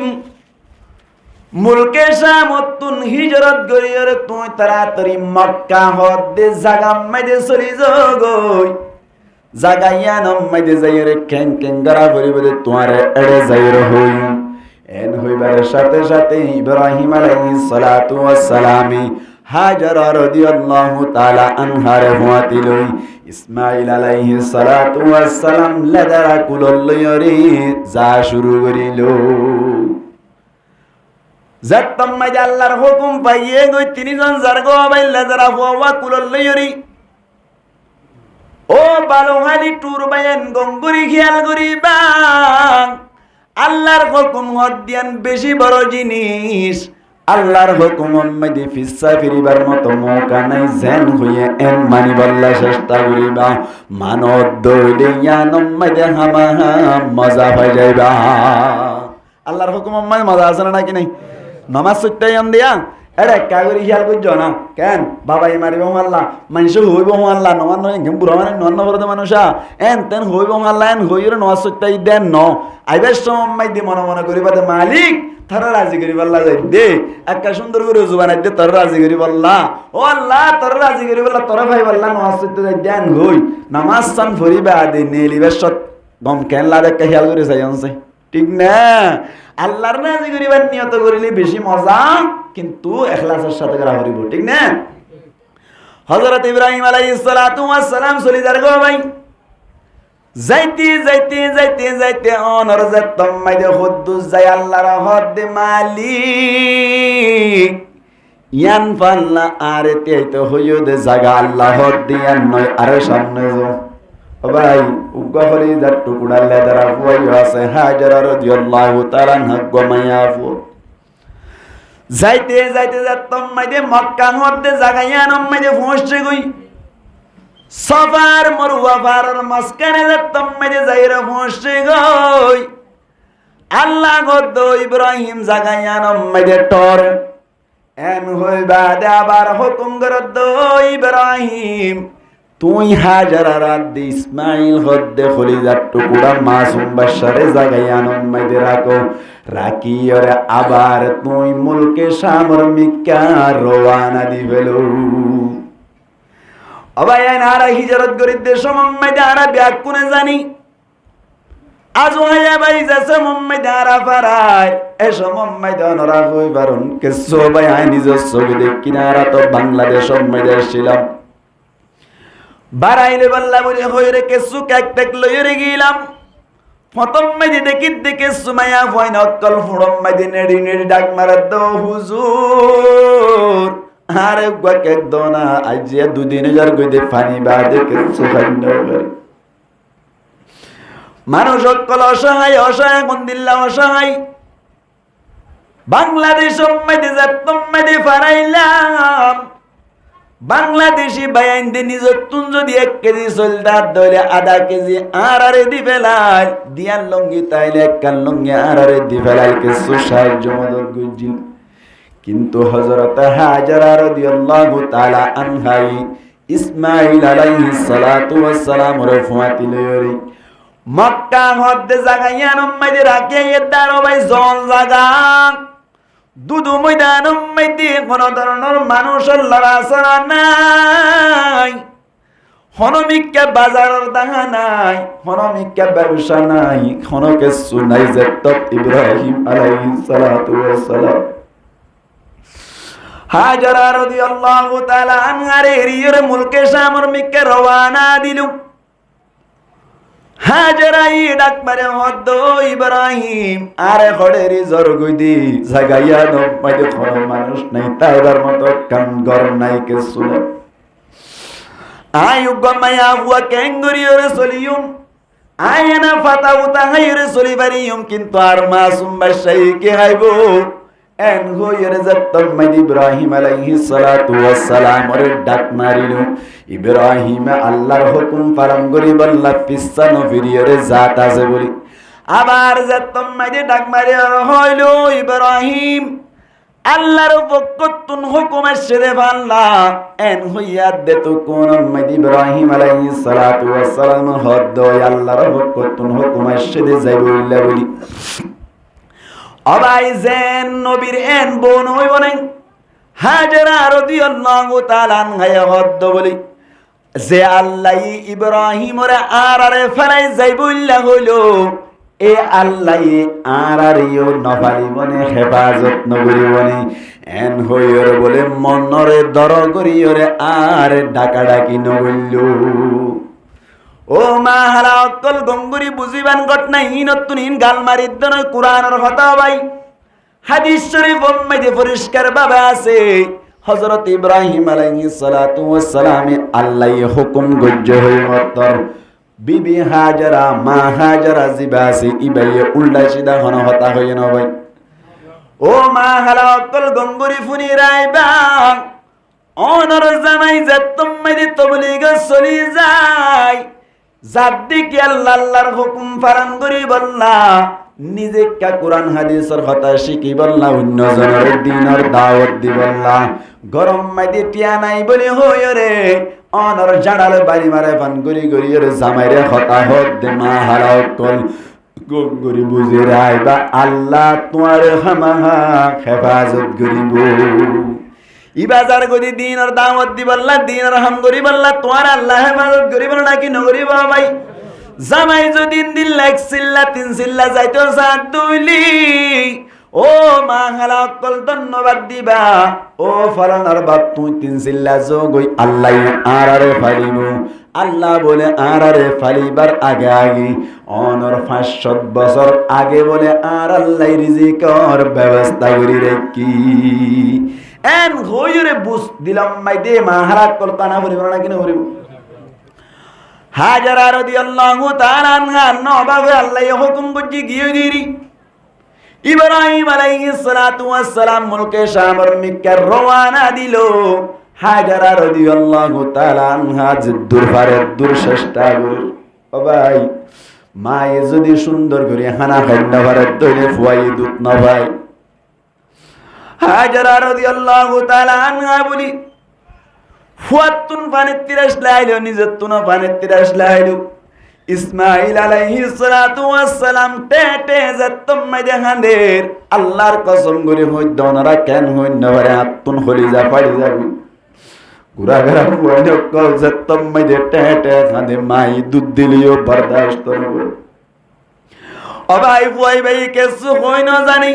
মুলকে শামতুন হিজরত করিয়রে তুই তাড়াতাড়ি মক্কা হদে জাগা মধ্যে চলি যাগই জাগাইয়া নমধ্যে যাইরে কেন কেন গরা পরিবদে তোমার এড়ে যাইর হই এন হইবার সাথে সাথে ইব্রাহিম আলাইহিস সালাতু ওয়াস সালাম হাজারা রাদিয়াল্লাহু তাআলা আনহার হুয়াতিলই ইসমাঈল আলাইহিস সালাতু ওয়াস সালাম লাদারা কুলল্লয়রি যা শুরু করিল যাত্তম মাইদা আল্লাহর হুকুম পাইয়ে গই তিনজন জারগো বাইল্লা যারা হুয়া কুলল্লয়রি ও বালুহালি টুর বায়ান গঙ্গুরি খেয়াল করিবা আল্লাহর হুকুম হদিয়ান বেশি বড় জিনিস আল্লাহর হুকুম মধ্যে ফিসা ফিরিবার মতো মৌকা নাই জেন হইয়ে এন মানি বল্লা চেষ্টা করিবা মানব দইলে ইয়ানম মধ্যে হামা মজা হয়ে যাইবা আল্লাহর হুকুম মধ্যে মজা আছে না নাকি নাই নামাজ সুত্তাই দিয়া এরে কাগরি খেয়াল করছো না কেন বাবাই মারিব আল্লাহ মানুষ হইব আল্লাহ নমান নয় বুড়া মানে নন্ন বড় মানুষা এন তেন হইব আল্লাহ এন হইর নমাজ সুত্তাই দেন ন আইবার সময় দি মনে মনে করিবা মালিক তারা রাজি করি বল্লা যাই দে একটা সুন্দর করে জুবান দে তোর রাজি করি বল্লা ও আল্লাহ তোর রাজি করি বল্লা তোর ভাই বল্লা নামাজ পড়তে যাই দেন হই নামাজ সান ফরিবা দে নেলিবে সত গম কেন লা দেখে খেয়াল করে যাই আনছে ঠিক না আল্লাহর রাজি করিবার নিয়ত করিলে বেশি মজা কিন্তু ইখলাসের সাথে করা হইব ঠিক না হযরত ইব্রাহিম আলাইহিস সালাতু ওয়াস সালাম চলি যার গো ভাই যাইতে যাইতে যাইতে যাইতে অনর যাতম মাইদে হুদ্দুস যাই আল্লাহর হদ মালিক ইয়ান পাল্লা আরে তেইতো হইও দে জায়গা আল্লাহ হদ দিয়ান নয় আরে সামনে যাও ভাই উগফরি যার টুকরা লেদারা হইও আছে হাজারা রাদিয়াল্লাহু তাআলা নাগ মায়াফু যাইতে যাইতে যাতম মাইদে মক্কা হদে জায়গা ইয়ান মাইদে পৌঁছে গই সফার মরুয়া ফারার মাঝখানে যাতম মেরে যাইরা পৌঁছে গই আল্লাহ গদ ইব্রাহিম জাগায়ানম মেরে টর এন হইবা দে আবার হুকুম করদ ইব্রাহিম তুই হাজারা রাত ইসমাইল হদ্দে খলিজার টুকরা মাসুম বাশারে জাগায়ানম মেরে রাখো রাখি ওরে আবার তুই মুলকে শামর মিক্কা রওয়ানা দিবেলো অবাই আরা হিজরত গরিবদের সমম্মাইতে আরা ব্যাগ কোনে জানি আজ হায়া ভাই যাচ্ছে মুম্মাইতে আরা পারায় এ সমম্মাইতে অনরা হই বারণ কেসো ভাই আই নিজের ছবি দেখি না আরা তো বাংলাদেশ সম্মাইতে আসছিলাম বারাইলে বল্লা বলে হইরে কেসু কেক টেক লইরে গেলাম প্রথম মাইতে দেখি সুমাইয়া ভয় নকল ফুড়ম মাইতে নেড়ি নেড়ি ডাক মারার দো হুজুর আরে গোকে দোনা আজ 2 দিন যার গইতে পানি বাদে কিছু খাইন করে মানুষ সকল অসহায় অসহায় মন্দিল্লা অসহায় বাংলাদেশ মধ্যে যাতম মধ্যে ফারাইলাম বাংলাদেশি বাইন দে নিজতুন যদি 1 কেজি সোলদার দইলে আধা কেজি আরারে দি ফেলাই দিয়ান লঙ্গি তাইলে কাল লঙ্গি আরারে দি ফেলাই কিছু সাহায্য মদত গুজিল কিন্তু হযরত হাজারা রাদিয়াল্লাহু তাআলা আনহা ইসমাঈল আলাইহিস সালাতু ওয়াস সালাম রফাতি লয়রি মক্কা হদ্দে জাগাইয়া নম্মাইদে রাখে এদারো ভাই জল জাগা দুদু ময়দান উম্মতি কোন ধরনের মানুষের লড়াছড়া নাই হনমিক্কা বাজারের দাহা নাই হনমিক্কা ব্যবসা নাই হনকে সুনাই যত ইব্রাহিম আলাইহিস সালাতু ওয়াস সালাম হাজারা রাদিয়াল্লাহু তাআলা আনহারে রিয়র মুলকে শামর মিক্কা রওয়ানা দিলু হাজারাই ডাক মারে হদ ইব্রাহিম আরে খড়েরি জরগুদি জাগাইয়া নমাইতে কোন মানুষ নাই তাইবার মতো কাম গর নাই কিছু আয়ু গমায়া হুয়া কেঙ্গুরিয়রে চলিয়ুম আয়না ফাতাউ তাহাইরে সলিবারিয়ম কিন্তু আর মাসুম বাদশাহী কে হাইব এন হইরে যত্তম মাইদ ইব্রাহিম আলাইহিস সালাতু ওয়াস সালাম ওরে ডাক মারিল ইব্রাহিম আল্লাহর হুকুম পালন করি বল্লা পিছানো ফিরিয়ে জাত আছে বলি আবার যত্তম মাইদ ডাক মারি হইল ইব্রাহিম আল্লাহর পক্ষতুন হুকুম আসছে রে বান্দা এন হইয়া দে তো কোন মাইদ ইব্রাহিম আলাইহিস সালাতু ওয়াস সালাম হদ আল্লাহর পক্ষতুন হুকুম আসছে দে যাইবুল্লাহ বলি অবাই জেন নবীর এন বোন হইব নাই হাজেরা রাদিয়াল্লাহু তাআলা আনহা হদ বলি যে আল্লাহ ইব্রাহিমরে আরারে ফেলাই যাইবুল্লাহ হইল এ আল্লাহ আরারিও নফালি বনে হেফাজত নগরী বনে এন হইর বলে মনরে দর করিয়রে আর ডাকা ডাকি নগইল ও মা হালা অকল গঙ্গুরি বুঝিবান ঘটনা হিনতুন হিন গাল মারিদ্দন কুরআনের কথা ভাই হাদিস শরীফ মধ্যে পরিষ্কার ভাবে আছে হযরত ইব্রাহিম আলাইহিস সালাতু ওয়াস সালাম আল্লাহ হুকুম গজ্জ হই মতর বিবি হাজারা মা হাজারা জিবাসি ইবাইয়ে উল্টা সিধা হন হতা হই না ভাই ও মা হালা অকল গঙ্গুরি ফুনি রাইবা অনর জামাই যতম মধ্যে তবলিগ চলি যায় জাদ্দিক আল্লাহর হুকুম পালন করি বললা নিজে কা কোরআন হাদিসের কথা শিখি বললা অন্য জনের দ্বীনের দাওয়াত দি বললা গরম মাইদি টিয়া নাই বলি হইরে অনর জাড়াল বাড়ি মারে পান গরি গরি রে জামাইরে কথা হদ দে মা হারাও কল গরি বুঝে রাইবা আল্লাহ তোমার হামাহা হেফাজত করিব ইবাজার গদি দিনের দাওয়াত দি বললা দিনের হাম করি বললা তোমার আল্লাহ হেফাজত করিব নাকি নগরি ভাই জামাই যদি দিন লাখ সিল্লা তিন সিল্লা যাইতো সাত দুইলি ও মা হালা কল ধন্যবাদ দিবা ও ফলানার বাপ তুই তিন সিল্লা যোগই আল্লাহ আরারে ফালিব আল্লাহ বলে আরারে ফালিবার আগে আগে অনর 500 বছর আগে বলে আর আল্লাহ রিজিকর ব্যবস্থা করি রেখি এন হইরে বুঝ দিলাম মাই দে মা হালা কল কানা বলিব না কিনা বলিব হাজারা রাদিয়াল্লাহু তাআলা আনহা নবাবে আল্লাহ হুকুম বুঝি গিয়ে গিরি ইব্রাহিম আলাইহিস সালাতু ওয়াস সালাম মুলকে শামর মিক্কার রওয়ানা দিল হাজারা রাদিয়াল্লাহু তাআলা আনহা জিদ্দুর পারে দূর চেষ্টা করে ও ভাই মায়ে যদি সুন্দর করে খানা খাইনা পারে তইলে ফুয়াই দুধ না ভাই হাজারা রাদিয়াল্লাহু তাআলা আনহা বলি ফুয়াতুন পানির তিরাস লাইলো নিজতুন পানির তিরাস লাইলো ইসমাঈল আলাইহিস সালাতু ওয়াস সালাম টেটে যতম মাইদে হাঁদের আল্লাহর কসম করে হইদ ওনারা কেন হইন না পারে আতুন খলিজা পাড়ি যাবে গুরাগারা ফুয়াইলো কল যতম মাইদে টেটে হাঁদে মাই দুধ দিলিও বরদাশত করবে ও ভাই ফুয়াই ভাই কেসু হই না জানি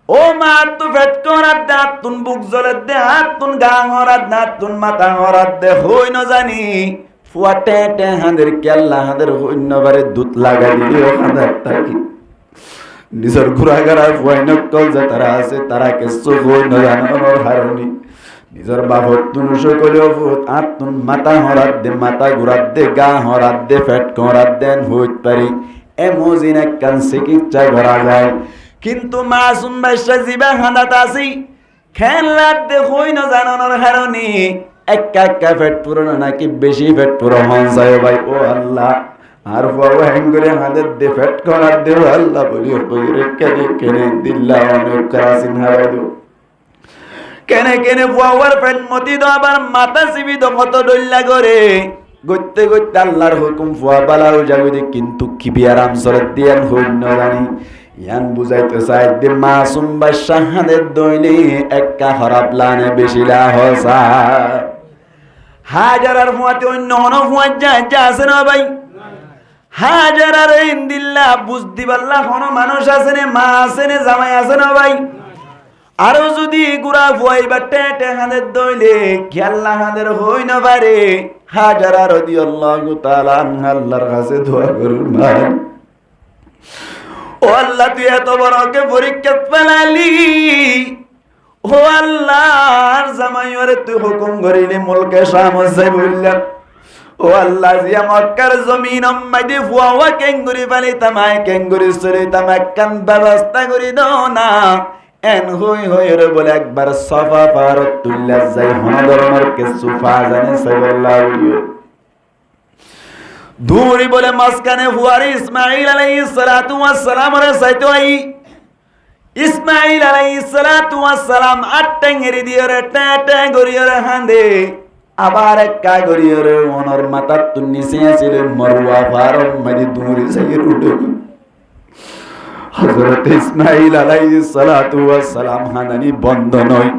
ও মা তু ফেট করাত দে তুন বুক জলের দে তুন গা হরাত না তুন মাথা হরাত দে হই না জানি ফুয়া টেটে হাঁদের কেল্লা হাঁদের হইন বারে দুধ লাগা দিলিও হাঁদার থাকি নিজের ঘুরাগারা ফুয়াই নকল যে তারা আছে তারা কেসু হই না জানানোর হারণি নিজের বাবত তুন সকলেও ফুট তুন মাথা হরাত দে মাথা ঘুরাত দে গা হরাত দে ফেট করাত দেন হইত পারি এমোজিন একখান চিকিৎসা করা যায় কিন্তু মাসুম বাদশা জিবা হাঁদাত আসি খেলাত দে হই না জানানোর হারণি একা একা পেট পুরনো নাকি বেশি পেট পুরো হন যায় ভাই ও আল্লাহ আর বাবা হেঙ্গরে হাঁদের দে পেট করার দে আল্লাহ বলি কইরে কেনে কেনে দিল্লা অনেক করাসিন হারাই দো কেনে কেনে বাবার পেট মতি দো আবার মাথা সিবি দো কত ডইল্লা করে গইতে গইতে আল্লাহর হুকুম ফুয়া বালাও যাবে কিন্তু কি বিয়ারাম সরত দিয়ান হই না জানি ইয়ান বুঝাইতে চাই দে মাসুম বাদশা হাঁদের দইলে একা খারাপ লানে বেশি লা হসা হাজারার ফুয়াতে অন্য হন ফুয়া যা আছে না ভাই হাজারার ইন্দিল্লা বুঝদি পাল্লা হন মানুষ আছে নে মা আছে নে জামাই আছে না ভাই আরো যদি গুড়া ফুয়াই বা টেটে হাঁদের দইলে খেয়াল্লা হাঁদের হই না পারে হাজারা রাদিয়াল্লাহু তাআলা আনহা আল্লাহর কাছে দোয়া করুন ভাই ও আল্লাহ তুই এত বড়কে পরীক্ষা ফেলালি ও আল্লাহ জামাইরে তুই হুকুম করিলি মুলকে শাম যাই বললা ও আল্লাহ জিয়া মক্কার জমিন মাইদি ফুয়া কেঙ্গুরি পালি তামায় কেঙ্গুরি চলি তামায় কান ব্যবস্থা করি দাও না এন হই হই রে বলে একবার সফা পার তুল্লা যাই হনদরমর কে সুফা জানে সাল্লাল্লাহু দূরি বলে মাসকানে ফুয়ারি ইসমাঈল আলাইহিস সালাতু ওয়াস সালাম রে সাইতো আই ইসমাঈল আলাইহিস সালাতু ওয়াস সালাম আট্টেঙ্গেরি দিয়ে রে টাটা গরিয়ে রে হান্দে আবার একা গরিয়ে রে ওনর মাথা তুন্নিসে ছিল মরওয়া ফারম মাদি দূরি সাইর উঠে হযরত ইসমাঈল আলাইহিস সালাতু ওয়াস সালাম হানানি বন্ধ নয়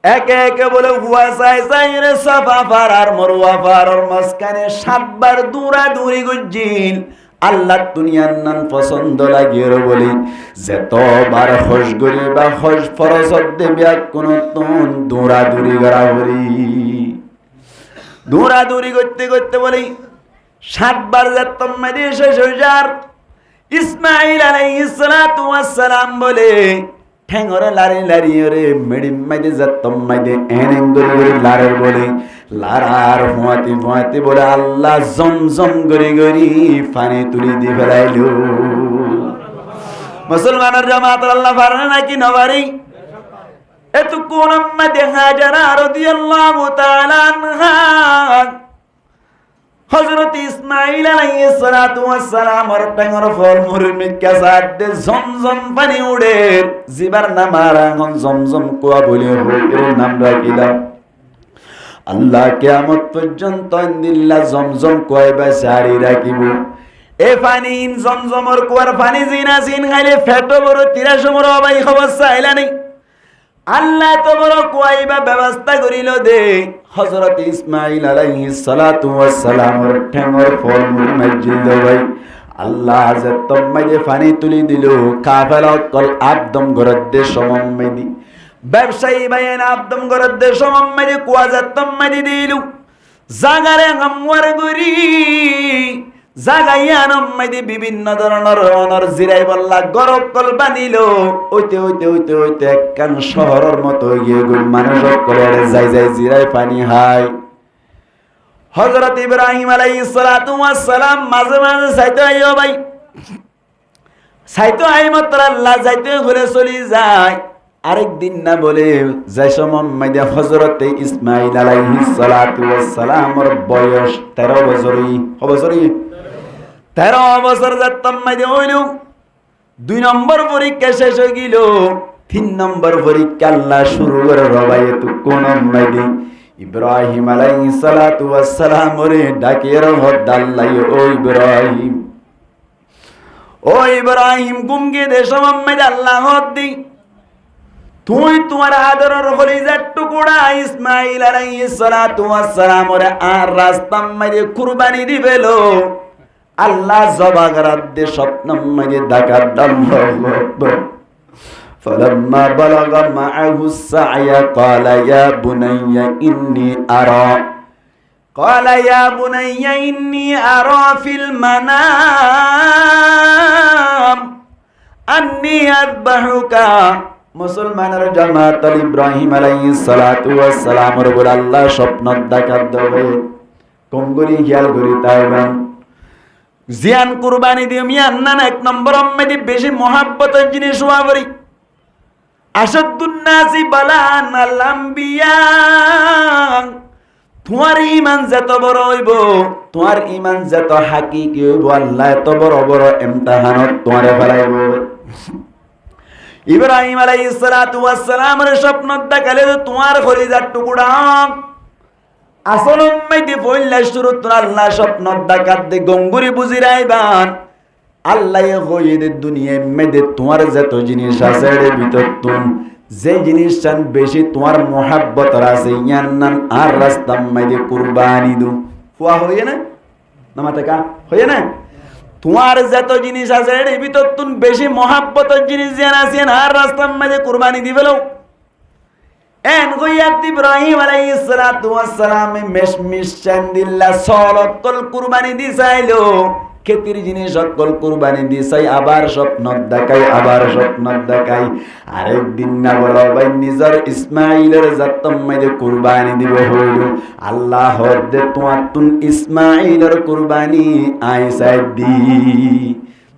একে একে বলে হুয়া সাই সাই রে সাফা ফার আর মরওয়া ফারর মাঝখানে সাতবার দূরাদূরি গজিল আল্লাহ দুনিয়ার নাম পছন্দ লাগিয়ে বলি যতবার হজ করি বা হজ ফরজ দেবিয়া কোন তুন দূরাদূরি করতে করতে বলি সাতবার যেতাম মাদি শেষ হয়ে যার ইসমাঈল আলাইহিস সালাতু ওয়াস সালাম বলে ঠেঙ্গরে লারি লারি রে মেডিম মাইদে যেতাম মাইদে এনেঙ্গরি লারের বলে লারার ফুয়াতি বলে আল্লাহ জমজম গরি পানি তুলি দি ফেলাইল মুসলমানের জামাত আল্লাহ পারে নাকি নবারি এতক্ষণ উম্মতে হাজারা রাদিয়াল্লাহু তাআলা আনহা হযরত ইসমাঈল আলাইহিস সালাতু ওয়াস সালাম আর টেঙ্গর ফল মুরমি কাসাদে জমজম পানি উড়ে জিবার নামারা জমজম কুয়া বলে এর নাম রাখিলাম আল্লাহ কিয়ামত পর্যন্ত দিল্লা জমজম কুয়াইবা সারি রাখিব এ পানি জমজমর কুয়ার পানি জিনা জিন খাইলে ফেটো বড় 83 বড় ভাই খবর চাইলা নাই আল্লাহ তো বড় কুয়াইবা ব্যবস্থা করিল দে হযরত ইসমাঈল আলাইহিস সালাতু ওয়াস সালামের ঠেঙ্গর ফল মুড়ি মসজিদ ভাই আল্লাহ যতম মাঝে পানি তুলি দিল কাফেলা কল আদম গরদ্দে সমম্মেদি ব্যবসায়ী ভাইয়ের আদম গরদ্দে সমম্মেদি কুয়া যতম মাঝে দিল জাগারে হামওয়ার গরি জাগাইয়ানম মাইদি বিভিন্ন ধরনের অনর জিরাই বল্লা গরক কল বানিল ওইতে একখান শহরের মতো গিয়ে গুল মানুষ করে যাই জিরাই পানি হাই হযরত ইব্রাহিম আলাইহিস সালাতু ওয়াস সালাম মাঝে মাঝে চাইতে আইও ভাই চাইতে আই মাত্র আল্লাহ যাইতে ঘুরে চলি যায় আরেক দিন না বলে যাই সময় মাইদে হযরত ইসমাঈল আলাইহিস সালাতু ওয়াস সালামের বয়স 13 বছরই 13 বছর যেতাম মাইদে হইল 2 নম্বর পরীক্ষা শেষ হয়ে গেল 3 নম্বর পরীক্ষা আল্লাহ শুরু করে রবাই তো কোন মাইদে ইব্রাহিম আলাইহিস সালাতু ওয়াস সালাম রে ডাকিয়ে রহদ আল্লাহ ও ইব্রাহিম গুমকে দেশম মাইদে আল্লাহ হদ্দি তুই তোমার আদরের কলিজার টুকরা ইসমাঈল আলাইহিস সালাতু ওয়াস সালাম রে আর রাস্তাম মাইদে কুরবানি দিবেলো আল্লাহ জবা করার দে স্বপ্ন মাঝে ডাকার দাম فلما بلغ معه السعي قال يا بني إني أرى في المنام أني أذبحك মুসলমানের জামাত ইব্রাহিম আলাইহিস সালাতু ওয়াস সালাম রবুল আল্লাহ স্বপ্ন দেখার দেবে কঙ্গুরি খেয়াল করি তাইবান জিয়ান কুরবানি দিয়ে মিয়ান নান 1 নম্বর আম্মাদি বেশি মহব্বতের জিনিস ওয়াবরি আসাদুন নাসি বালান আল আম্বিয়া তোমার ঈমান যত বড় হইব তোমার ঈমান যত হাকিকি হইব আল্লাহ এত বড় বড় ইমতিহানত তোমারে ফেলাইব ইব্রাহিম আলাইহিস সালাতু ওয়াস সালামের স্বপ্ন দেখালে তোমার কলিজার টুকরা আসল উম্মতি বললা শুরু তোর আল্লাহ স্বপ্ন দেখাত দে গঙ্গুরি বুঝিরাইবান আল্লাহ হইদে দুনিয়ায় মেদে তোমার যত জিনিস আছে এর ভিতর তুম যে জিনিসটান বেশি তোমার মহব্বত আছে ইয়ান নাম আর রাস্তা মেদে কুরবানি দু ফুয়া হইয়ে না নামাতে কা হইয়ে না তোমার যত জিনিস আছে এর ভিতর তুম বেশি মহব্বতের জিনিস জান আছে আর রাস্তা মেদে কুরবানি দিবেলো এন গয়াত ইব্রাহিম আলাইহিস সালাতু ওয়াস সালাম মেশমিশ চান্দিল্লা সলকল কুরবানি দিছাইলো খেতির জিনিস সকল কুরবানি দিছাই, আবার স্বপ্ন দেখাই, আবার স্বপ্ন দেখাই। আরেকদিন না বলো ভাই নিজের ইসমাইলের জাতম মাইদে কুরবানি দিব হইল। আল্লাহ দে তোমার তুন ইসমাইলের কুরবানি আইসাই দি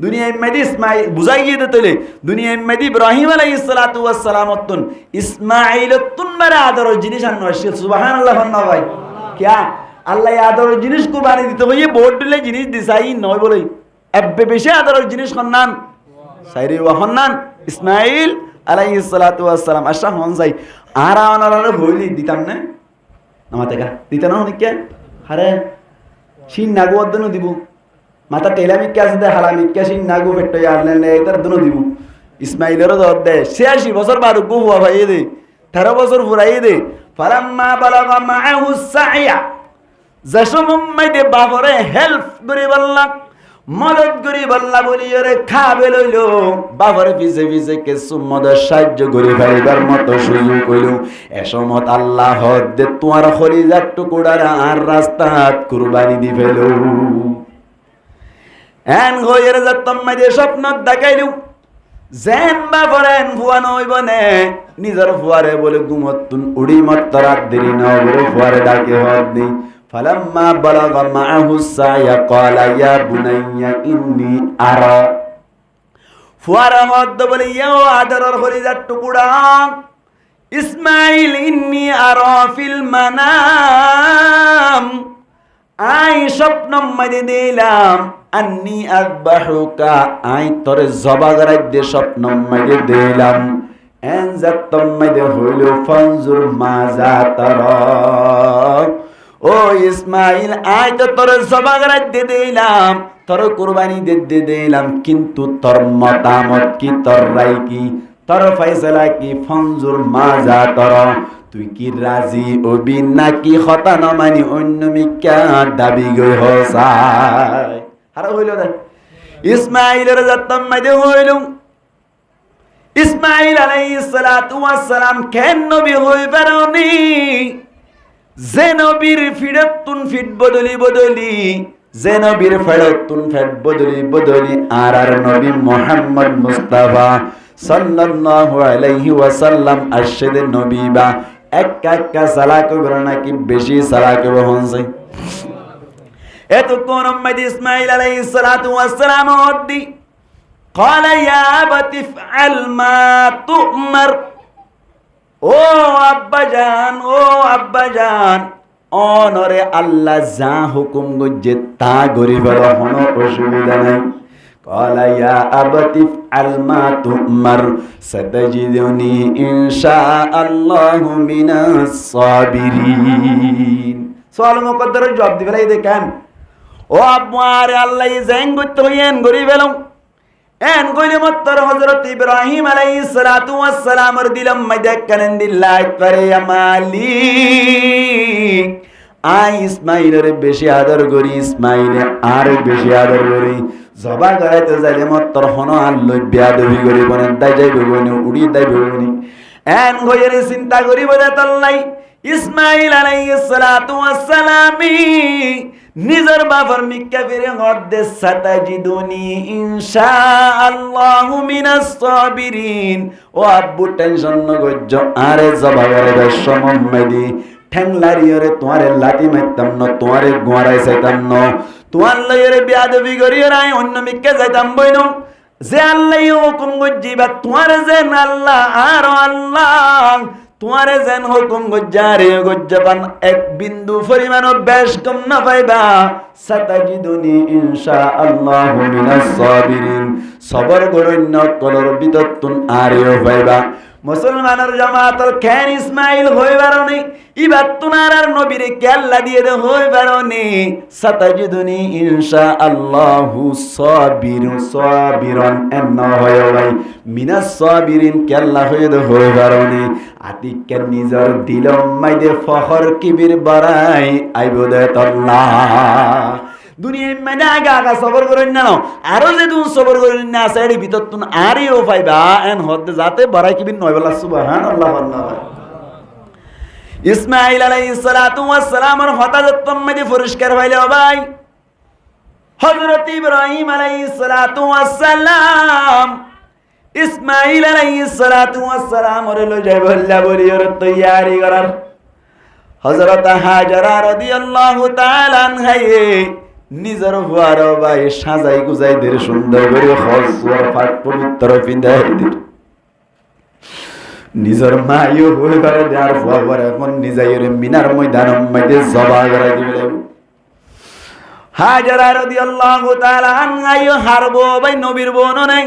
দুনিয়ায় মেদি ইসমাইল বুঝাই গিয়ে দিতে দুনিয়ায় মেদি ইব্রাহিম আলাইহিস সালাতু ওয়াস সালাম তুন ইসমাইল তুন মারা আদর জিনিস আন নশিল সুবহানাল্লাহ না ভাই क्या আল্লাহ আদর জিনিস কুরবানি দিতে ভাই বোর্ড দিলে জিনিস দিছাই নয় বলে এববে বেশি আদর জিনিস খন্নান সাইরি ওয়া খন্নান ইসমাইল আলাইহিস সালাতু ওয়াস সালাম আশা হন যাই আর আনার হইলি দিতাম না আমাতে কা দিতে না অনেক কে আরে শিন নাগো দন দিব মাথা টেলামিক কে আছে হালামি কে শিন নাগো ফেট্টো আনলেন এটার দন দিব ইসমাইলের দর দে 86 বছর বারো গো হওয়া ভাই দে 13 বছর ফুরাই দে ফালাম্মা বালাগা মাআহু সাইয়া জসমুম্মাইদে বাবরে হেল্প করি বললা মদত করি বললা বলি ওরে খাবে লইলো বাবরে পিছে পিছে কিছু মদত সাহায্য করি ভাইবার মতো সুযোগ কইলো এসমত আল্লাহ দে তোমার খলিজার টুকুরার আর রাস্তাত কুরবানি দি ফেলো এন গয়ের যতম মাইদে স্বপ্ন দেখাইলো জেন বাবরেন ফুয়া নইবনে নিজের ফুয়ারে বলে গুমতুন উড়ি মত রাত দেরি না বলে ফুয়ারে ডাকে হদনি ফালাম্মা বালাগা মাআহু সায়া ক্বালা ইয়া বুনাইয়া ইন্নী আরা ফুয়ারা হদ বলে ইয়া আদরর খলিজার টুকুরা ইসমাইল ইন্নী আরা ফিল মানাম আই স্বপ্ন মাঝে দিলাম আন্নি আকবাহুকা আই তোরে জবা করাই দে স্বপ্ন মাঝে দিলাম এন জাতম মাঝে হইল ফানজুর মাজা তারা ও ইসমাইল আই তো তোরে জবা করাই দে দিলাম তোর কুরবানি দে দিলাম কিন্তু তোর মতামত কি তোর রায় কি তোর ফয়সালা কি ফানজুর মাজা তারা তুই কি রাজি হবি নাকি হতা না মানি অন্য মিকা দাবি গই হসাই হারা হইল না ইসমাইলের জাতম মাইদে হইল ইসমাইল আলাইহিস সালাতু ওয়াস সালাম কেন নবী হই পারনি যে নবীর ফিরতুন ফিট বদলি যে নবীর ফেরতুন ফেট বদলি আর নবী মুহাম্মদ মুস্তাফা সাল্লাল্লাহু আলাইহি ওয়াসাল্লাম আরশাদে নবী বা একা সালাক করে নাকি বেশি সালাক হনছে এত কোন উম্মত ইসমাইল আলাইহিস সালাতু ওয়াস সালাম ওদি قال يا ابت افعل ما تؤمر ও আব্বা জান অনরে আল্লাহ যা হুকুম গজে তা গরি বড় কোনো অসুবিধা নাই قال يا ابت افعل ما تؤمر ستجدني ان شاء الله من الصابرين সওয়াল মুকদ্দরের জবাব দিবেলাই দেখেন ও আব্বু আরে আল্লাহ জেন গইতে হইেন গরি বেলম এন গইলে মত্তর হযরত ইব্রাহিম আলাইহিস সালাতু ওয়াস সালামের দিলাম মাইদা কানেন দিল্লাহ করে মালিক আই ইসমাইলের বেশি আদর করি ইসমাইলে আর বেশি আদর করি জবা করাইতে যাইলে মত্তর হন আল্লাহ বিয়াদবি করি বনেন তাই যাইবে বনে উড়ি যাইবে বনে এন গইয়ের চিন্তা করি বলে তাল্লাই ইসমাইল আলাইহিস সালাতু ওয়াস সালামি নিজের বাবার মিক্কা ফিরে হদে সাতাজিদুনি ইনশাআল্লাহু মিনাস সাবিরিন ও আব্বু টেনশন নগজ্জ আরে জবা করে সমম্মদি ঠ্যাংলারিয়রে তোমারে লাতি মারতাম না তোমারে গোয়ারাই যাইতাম না তোমার লইরে বিয়াদবি করিও রাই অন্য মিক্কা যাইতাম বইনো যে আল্লাহ হুকুম গজ্জিবা তোমার যে আল্লাহ আর আল্লাহ তোমারে যেন হুকুম গজ্জারে গজ্জাবান এক বিন্দু পরিমাণ বেশ কম না পাইবা সাতাজিদুনি ইনশাআল্লাহু মিনাস সাবিরিন সবর গরন্য কলর বিততুন আরেও পাইবা মুসলমানের জামাতর কেন ইসমাইল হইবারনি ইবাত তুনার আর নবীরে কে আল্লাহ দিয়ে দে হইবারনি সাতাজিদুনি ইনশাআল্লাহু সাবিরন এন্ন হয় ভাই মিনাস সাবিরিন কে আল্লাহ হয়ে দে হইবারনি আতিকের নিজর দিলম মাইদে ফখর কিবির বাড়াই আইবো দে আল্লাহ দুনিয়ায় মানে আগা সবর করেন না আরো যে তুমি সবর করেন না আছে এর ভিতর তুমি আরও পাইবা এন হতে যাতে বাড়াই কিবিন নয় বলা সুবহানাল্লাহ আল্লাহ ইসমাইল আলাইহিস সালাতু ওয়াস সালামের হঠাৎ মধ্যে পরিষ্কার হইলো ভাই হযরত ইব্রাহিম আলাইহিস সালাতু ওয়াস সালাম ইসমাঈল আলাইহিস সালাতু ওয়াস সালাম ওরে লই যাই বল্লা বলি ওর তৈয়ারি করার হযরত হাজারা রাদিয়াল্লাহু তাআলা আনহা নিজের ফুয়ার ভাই সাজাই গুজাই দের সুন্দর করে হজর পাক পবিত্র পিন্দাই দিল নিজের মাইও হয়ে করে দেয়ার ফুয়ার এখন নিজের মিনার ময়দানের মধ্যে জবা করে দিবে হাজারা রাদিয়াল্লাহু তাআলা আনহা হারবো ভাই নবীর বোন নাই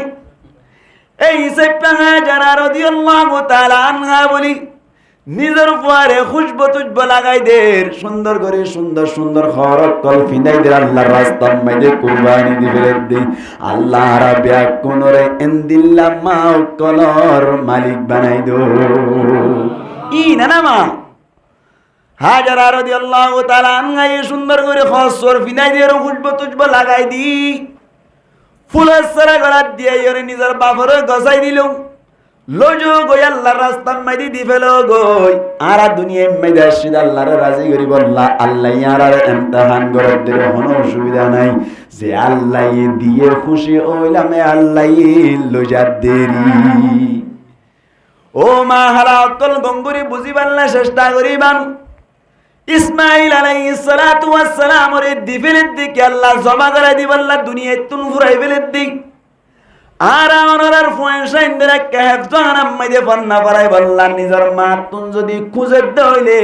এই সেপ্পা হাজারা রাদিয়াল্লাহু তাআলা আনহা বলি নিজের উপরে খুশবু তুজবু লাগাই দের সুন্দর করে সুন্দর সুন্দর খরক কল ফিনাই দের আল্লাহর রাস্তার মধ্যে কুরবানি দিবেন দে আল্লাহ রাব্বিয়া কোনরে ইনদিল্লা মাও কলর মালিক বানাই দো ই না মা হাজারা রাদিয়াল্লাহু তাআলা আনহা সুন্দর করে খসর ফিনাই দের খুশবু তুজবু লাগাই দি ফুলের সারা গলাত দিয়ে ওরে নিজের বাপরে গসাই দিল লজো গই আল্লাহর রাস্তার মাইদি দি ফেলো গই আরা দুনিয়া মাইদা সিদ আল্লাহর রাজি করি বললা আল্লাহ আর ইমতিহান গরদ দের কোনো অসুবিধা নাই যে আল্লাহ দিয়ে খুশি হইলামে আল্লাহ লজা দেরি ও মা হালা অকল গঙ্গুরি বুঝিবার না চেষ্টা করিবান ইসমাঈল আলাইহিস সালাতু ওয়াস সালাম ওরে দি ফেলে দিকে আল্লাহ জমা করে দিবাল্লা দুনিয়া তুন ফুরাই ফেলে দিক আর ওনার পয়সা ইন্দিরা কেফ জাহান্নাম মধ্যে ফন্না পারাই বললা নিজের মা তুন যদি খুঁজে দইলে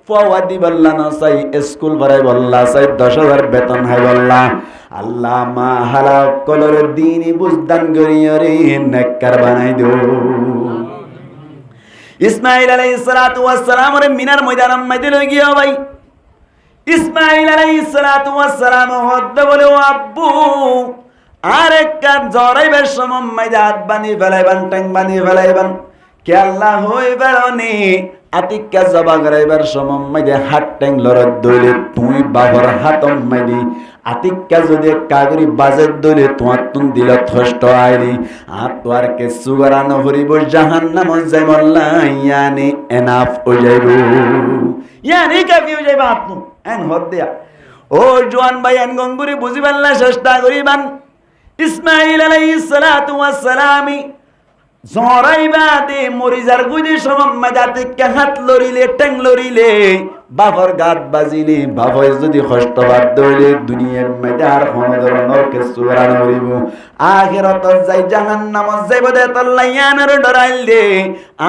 ফওয়া দি বললা না চাই স্কুল পারাই বললা চাই 10,000 বেতন হয় বললা আল্লাহ মা হালা কলর দিনই বুঝদান গরিয়রে নেককার বানাই দো ইসমাঈল আলাইহিস সালাতু ওয়াস সালাম ওরে মিনার ময়দানের মধ্যে লই গিয়া ভাই ইসমাঈল আলাইহিস সালাতু ওয়াস সালাম হদ্দ বলে ও আব্বু আরেক কাজ জরাইবার সময় মাইদা হাত বানি ফেলাইবান ট্যাং বানি ফেলাইবান কে আল্লাহ হই বেড়নি আতিকা জবা করাইবার সময় মাইদা হাত ট্যাং লরত দইলে তুই বাবার হাতম মাইদি আতিকা যদি কাগরি বাজের দইলে তোমার তুন দিল থষ্ট আইলি আর তোর কে সুগরান হরিব জাহান্নাম যাই মল্লা ইয়ানি এনাফ ও যাইব ইয়ানি কাফি ও যাইবা আপনু এন হদ দিয়া ও জওয়ান ভাই এন গঙ্গুরি বুঝিবার না চেষ্টা করিবান ইসমাঈল আলাইহিস সালাতু ওয়াস সালাম জরাইবা দে মরিজার গুদি সমম্মাদাতে কে হাত লরিলে ট্যাং লরিলে বাফর গাত বাজিলে বাফর যদি কষ্ট বাদ দইলে দুনিয়ার মধ্যে আর কোন ধরনের কিছু আর হইব আখিরাত যাই জাহান্নাম যাইব দে তল্লায়ানের ডরাইলে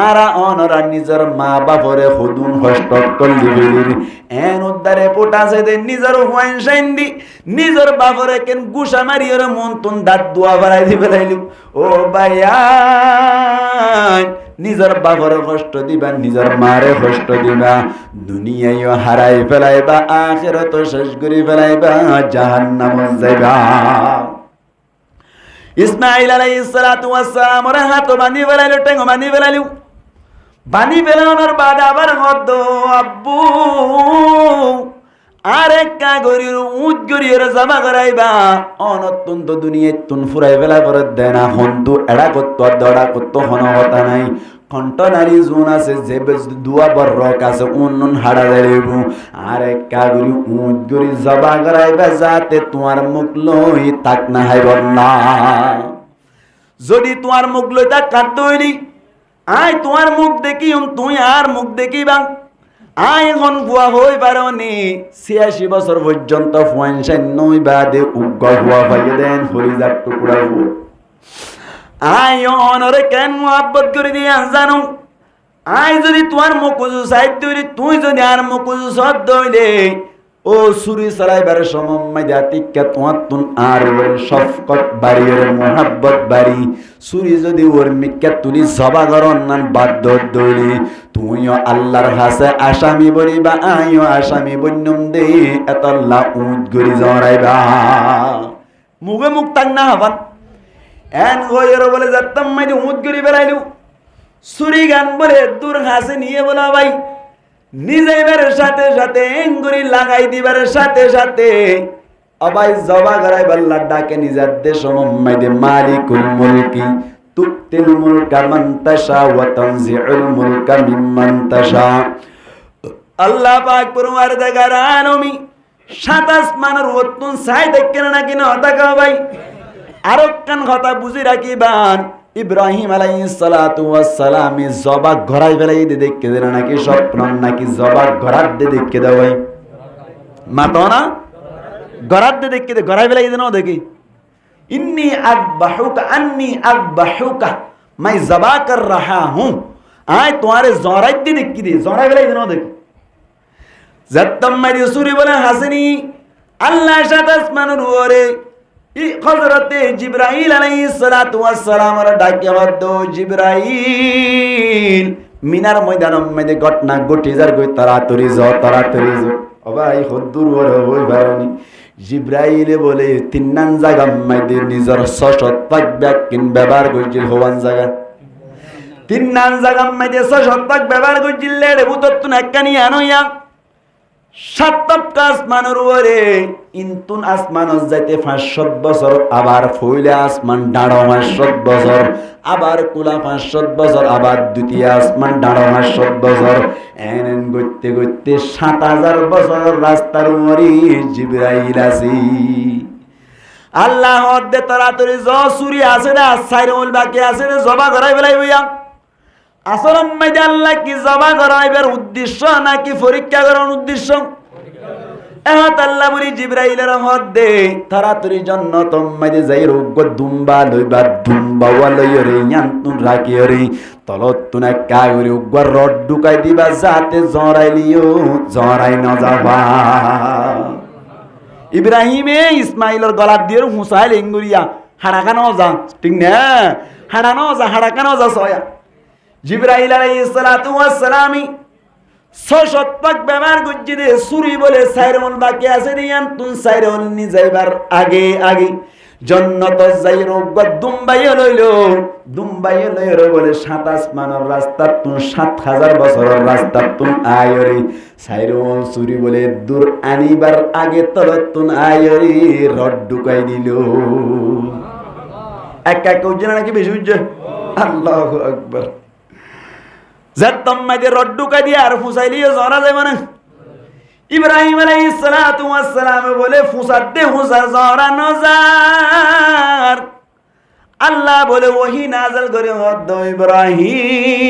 আর অনরা নিজের মা বাপরে খুদুন কষ্ট করলি বেরির এন উদ্দারে পোটাছে দে নিজের পয়সাইন দি নিজের বাপরে কেন গুসা মারিয়র মন তুন দাঁত দুয়া বাড়াই দি ফেলাইলু ও ভাইয়া নিজের বাপরে কষ্ট দিবা নিজের মারে কষ্ট দিবা দুনিয়ায় হারাই ফেলাইবা আখিরাত শেষ করে ফেলাইবা জাহান্নাম যাইবা ইসমাঈল আলাইহিস সালাতু ওয়াস সালাম ওরে হাত বাঁধি ফেলাইলো টেঙ্গ বাঁধি ফেলাইলো বাঁধি ফেলানোর বাদ আবার হদ্দ আব্বু আরেক কাগরির উট গরির জমা করাইবা অনত্যন্ত দুনিয়ায় তুন ফুরাই ফেলা করে দেনা হন্তু এড়া করতো দড়া করতো হন হতা নাই কণ্ঠনারী জোন আছে যে দুয়া বরক আছে উন্নন হাড়া দেব আরেক কাগরি উট গরি জমা করাইবা যাতে তোমার মুখ লই তাক না হাই বললা যদি তোমার মুখ লই তাক কাঁদতে হইলি আয় তোমার মুখ দেখি তুই আর মুখ দেখিবা আয় এখন ফুয়া হই পারনি 86 বছর পর্যন্ত ফুয়াইন নই বাদে উগ্গ ফুয়া পাইয়ে দেন ফরিজার টুকরা আয় অনরে কেন মোহাব্বত করে দিয়ে জানো আয় যদি তোমার মুকুজু সাহিত্য তুই যদি আর মুকুজু সদ্য হইলে ও সুরি সরাইবার সময় জাতিকা তোমার তুন আর শফকত বাড়ি ওর মোহাব্বত বাড়ি সুরি যদি ওর মিক্কা তুলি জবা করন না বাধ্য দইলে তুইও আল্লাহর হাসে আসামি বলিবা আইও আসামি বন্যম দে এতল্লা উট গরি জরাইবা মুগে মুখ তাক না হবান এন গয়ের বলে যাত্তাম মাইদি উট গরি বেলাইলু সুরি গান বলে দূর হাসে নিয়ে বলা ভাই নিজের সাথে সাথে এঙ্গুরি লাগাই দিবার সাথে সাথে আবাই জবা গরাই বল্লা ডাকে নিজের দেশ মোহাম্মদে মালিকুল মুলকি তুতিল মুলকা মান তাশা ওয়া তানজিউল মুলকা মিম্মান তাশা আল্লাহ পাক পরওয়ারদিগার আলমী সাত আসমানের উত্তুন চাই দেখেন নাকি না তাকা ভাই আরো কান কথা বুঝি রাখিবান ইব্রাহিম আলাইহিস সালাতু ওয়াস সালাম জবা ঘরাই ফেলাই দে দেখে দেন নাকি স্বপ্ন নাকি জবা ঘরাত দে দেখে দাও ভাই মাতো না ঘরাত দে দেখে দে ঘরাই ফেলাই দেন দেখি इन्नी अज़बहुका मैं ज़बा कर रहा हूँ आए तुम्हारे ज़ौराई दी दिक्की दी ज़ौराई वाला इधर देखो ज़त्तम मेरी सूरी बोले हसनी अल्लाह शादस मनुरे हज़रते जिब्राइल अलैहिस्सलातु वस्सलाम और डाकिया वद्दो जिब्राइल मिनार मैदानम में दे घटना घटी जार कोई तरातुरी जो अब आई खुद्दूर वो होई बारनी জিব্রাইলে বলে তিন্নান জায়গা মাইদের নিজের সশতক ব্যাকিন ব্যবহার করেছিল হওয়ান জায়গা তিন্নান জায়গা মাইদের সশতক ব্যবহার করেছিল রে বুততুন একখানি আনোয়া সাতক আসমানের উপরে ইনতুন আসমানত যাইতে 500 বছর আবার ফইলে আসমান ডাড়ো 500 বছর আবার কুলা 500 বছর আবার দ্বিতীয় আসমান ডাড়ো 500 বছর এনন গইতে গইতে 7000 বছর রাস্তার উপরে জিবরাইল আসি আল্লাহ হদ্দে তাড়াতাড়ি জ সুরি আছে না সাইরুল বাকি আছে না জবা করাই ফেলাই হইয়া আসলাম মাইদে আল্লাহ কি জবা করাইবার উদ্দেশ্য নাকি পরীক্ষা করার উদ্দেশ্য এহাত আল্লাহ বলি জিব্রাইলের হদ্দে তাড়াতাড়ি জন্য তোমাইদে যাই রোগ দুম্বা লইবা দুম্বা ওয়ালইরে ইয়ান্তুন রাখিরে তলত তুনা কাগরি উগর রড ঢুকাই দিবা যাতে জরাইলিও জরাই না যাবা ইব্রাহিমে ইসমাইলের গলা দিয়ে হুসাইল ইঙ্গুরিয়া হাড়াকানো যা ঠিক না হাড়াকানো যা সয়া জিব্রাইল আলাইহিস সালাতু ওয়াস সালামি সশতক ব্যবহার গুজি দে সুরি বলে সাইরুল বাকি আছে দিয়ান তুন সাইরুল নি যাইবার আগে জন্নত যাই রোগ দুম্বাই লইলো বলে 7 আসমানের রাস্তা তুন 7000 বছরের রাস্তা তুন আয়রি সাইরুল সুরি বলে দূর আনিবার আগে তলত তুন আয়রি রড ঢুকাই দিল একা কেউ জানে নাকি বেশি বুঝছে আল্লাহু আকবার জত্তম্মাইদে রড্ডুকা দিয়ে আর ফুসাইলিও জরা যায় মানে ইব্রাহিম আলাইহিস সালাতু ওয়াস সালাম বলে ফুসাদে হুসা জরা নজার আল্লাহ বলে ওহি নাযিল করে হদ ইব্রাহিম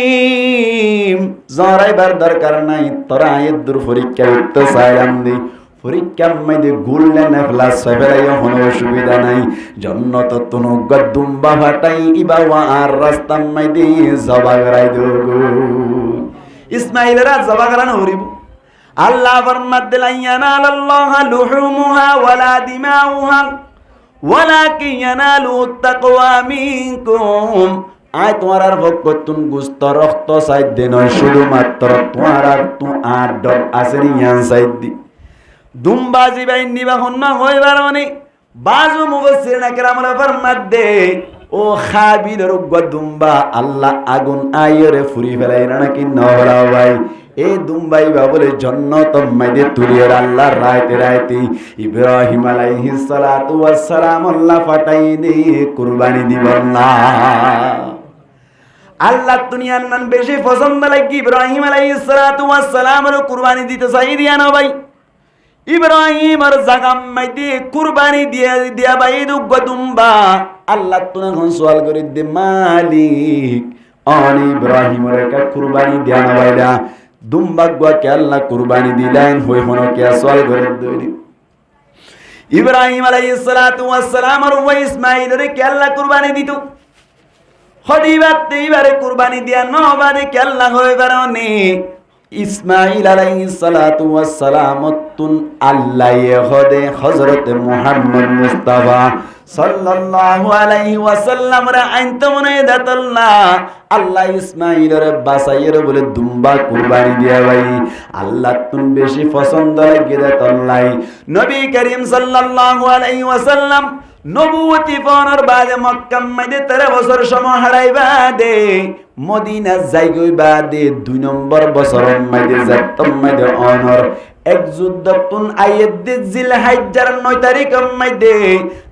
জরাইবার দরকার নাই তোরা আয়াত দূর পরীক্ষা করতে চাইলাম দি পরীক্ষার মধ্যে গুললে না প্লাস ফেলাইও কোনো অসুবিধা নাই জন্নত তুনো গদ্দুম্বা ফাটাই ইবাওয়া আর রাস্তার মধ্যে জবা করাই দেবো ইসমাইলরা জবা করানো হরিব আল্লাহ ফরমাত দিলেন ইয়ানালাল্লাহ লুহুমুহা ওয়ালা দিমাউহা ওয়ালাকিন ইয়ানালু তাকওয়া মিনকুম আয় তোমার আর ভক্ততুন গুস্ত রক্ত সাইদ দে নয় শুধুমাত্র তোমার আর তু আর ডর আসেনি ইয়ান সাইদ দি দুম্বাজি বাই নিবা হন্না হইবার মানে বাজু মুফাসসিরিন কেরামরা ফরমাত দে ও খাবিলের দুম্বা আল্লাহ আগুন আইরে ফুরি ফেলাই নাকি নওরা ভাই এই দুম্বাই বাবলে জান্নাত মাইদে তুলিয়ার আল্লাহ রাইতে ইব্রাহিম আলাইহিস সালাতু ওয়াস সালাম আল্লাহ ফাটাই দে কুরবানি দিবেন না আল্লাহ দুনিয়ার নান বেশি পছন্দ লাগি ইব্রাহিম আলাইহিস সালাতু ওয়াস সালামের কুরবানি দিতে চাই দিয়া না ভাই ইব্রাহিম আর জাগাম মাইদে কুরবানি দিয়া ভাই দুম্বা আল্লাহ তুনা কোন সওয়াল করে দে মালিক অন ইব্রাহিমের কা কুরবানি দেয়া না ভাইরা দুম্বা গয়া কে আল্লাহ কুরবানি দিলেন হই হনো কে সওয়াল করে দইনি ইব্রাহিম আলাইহিস সালাতু ওয়াস সালাম আর ওয়া ইসমাঈলের কে আল্লাহ কুরবানি দিত খদিবাত তেইবারে কুরবানি দিয়া নবারে কে আল্লাহ হইবারনি ইসমাঈল আলাইহিস সালাতু ওয়াস সালাম তুন আল্লাহ ইহদে হযরত মুহাম্মদ মুস্তাফা সাল্লাল্লাহু আলাইহি ওয়াসাল্লাম রা আইনতমনে দাতাল্লাহ আল্লাহ ইসমাঈলের বাসাইয়ের বলে দুম্বা কুরবানি দিয়া ভাই আল্লাহ তুন বেশি পছন্দ লাগে দাতাল্লাহ নবী করিম সাল্লাল্লাহু আলাইহি ওয়াসাল্লাম নবুয়তি পাওয়ার বাদে মক্কা মধ্যে 13 বছর সময় হারাইবা দে মদিনা যাইগই বাদে 2 নম্বর বছর মধ্যে যাতম মধ্যে অনর এক যুদ্ধতুন আইয়েদ জিলহাজ্জার 9 তারিখ মাইদে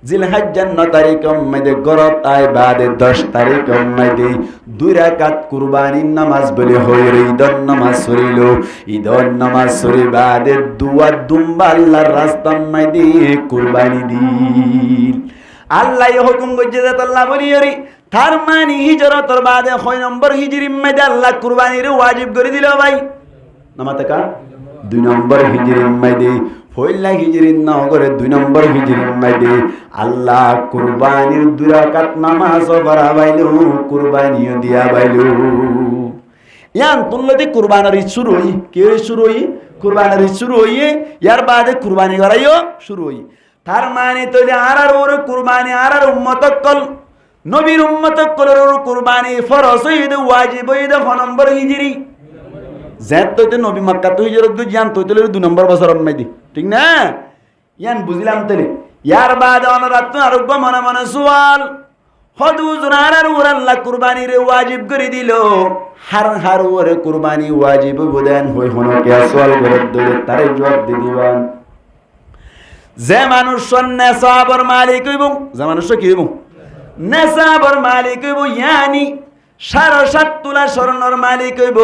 জিলহাজ্জার 9 তারিখ মাইদে গরত আই বাদে 10 তারিখ মাইদে 2 রাকাত কুরবানির নামাজ বলে হইর ঈদর নামাজ পড়িল ঈদর নামাজ পড়ি বাদে দুয়া দুম্বা আল্লাহর রাস্তা মাইদে কুরবানি দিল আল্লাহ হুকুম করছে যে আল্লাহ বলিয়রি তার মানে হিজরতর বাদে 6 নম্বর হিজরি মাইদে আল্লাহ কুরবানির ওয়াজিব করে দিল ভাই নামাতে কা 2 নম্বর হিজরি মাইদে পয়লা হিজরির নগরে 2 নম্বর হিজরির মাইদে আল্লাহ কুরবানির 2 রাকাত নামাজ পড়াইলো কুরবানিও দিয়া বাইলো ইয়ান তুল্লতি কুরবানির শুরু হই কে শুরু হই কুরবানির শুরু হই ইয়ার বাদে কুরবানি করাইও শুরু হই তার মানে তো আর ওর কুরবানি আর উম্মতকল নবীর উম্মতকলের কুরবানি ফরজ হইদ ওয়াজিব হইদ 6 নম্বর হিজরি যেত তো নবী মক্কা তো হিজরত গই জান তো 2 নম্বর বছর মাইদি ঠিক না ইয়ান বুঝলাম তলে ইয়ার বাদ অনরাত আরোগ্য মনে মনে সুয়াল হদু জুরার ওর আল্লাহ কুরবানির ওয়াজিব করে দিল হার ওর কুরবানি ওয়াজিব বদেন হই হন কে সুয়াল করে দলে তারে জবাব দি দিবান যে মানুষ নেসাবর মালিক হইব যে মানুষ কি হইব নেসাবর মালিক হইব ইয়ানি 7.5 তোলা স্বর্ণর মালিক হইব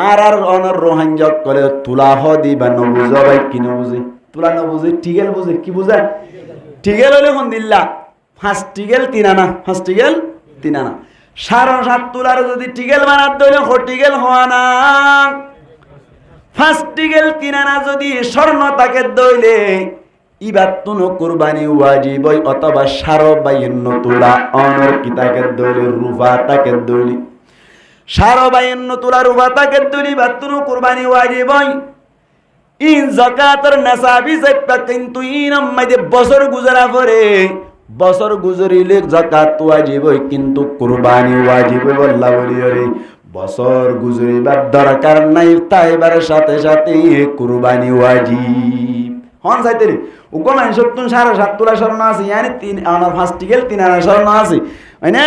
আর অনর রোহাঞ্জক করে তুলা হদি বা নবুজ ভাই কি নবুজে তুলা নবুজে টিগেল বুঝে কি বুঝা টিগেল হলে কোন দিল্লা 5 টিগেল 3 আনা 5 টিগেল 3 আনা 7.5 তোলার যদি টিগেল বানাত দইলে টিগেল হওয়া না 5 টিগেল 3 আনা যদি স্বর্ণ তাকে দইলে ইবাত তুনো কুরবানি ওয়াজিব অথবা 52 তোলা অনর কিতাকে দইলে রুফা তাকে দইলি 52 তোলা রুফা তাকে দইলি বাতুনো কুরবানি ওয়াজিব ইন যাকাতের নাসাবি যাইতা কিন্তু ইনাম মাইদে বছর গুজরা পরে বছর গুজরিলে যাকাত ওয়াজিব কিন্তু কুরবানি ওয়াজিব আল্লাহ বলিরে বছর গুজরিবার দরকার নাই তাইবার সাথে সাথে কুরবানি ওয়াজিব হন যাইতে উকম 7.5 তোলা স্বর্ণ আছে ইয়ানি 3 আনা 5 টিগেল 3 আনা স্বর্ণ আছে না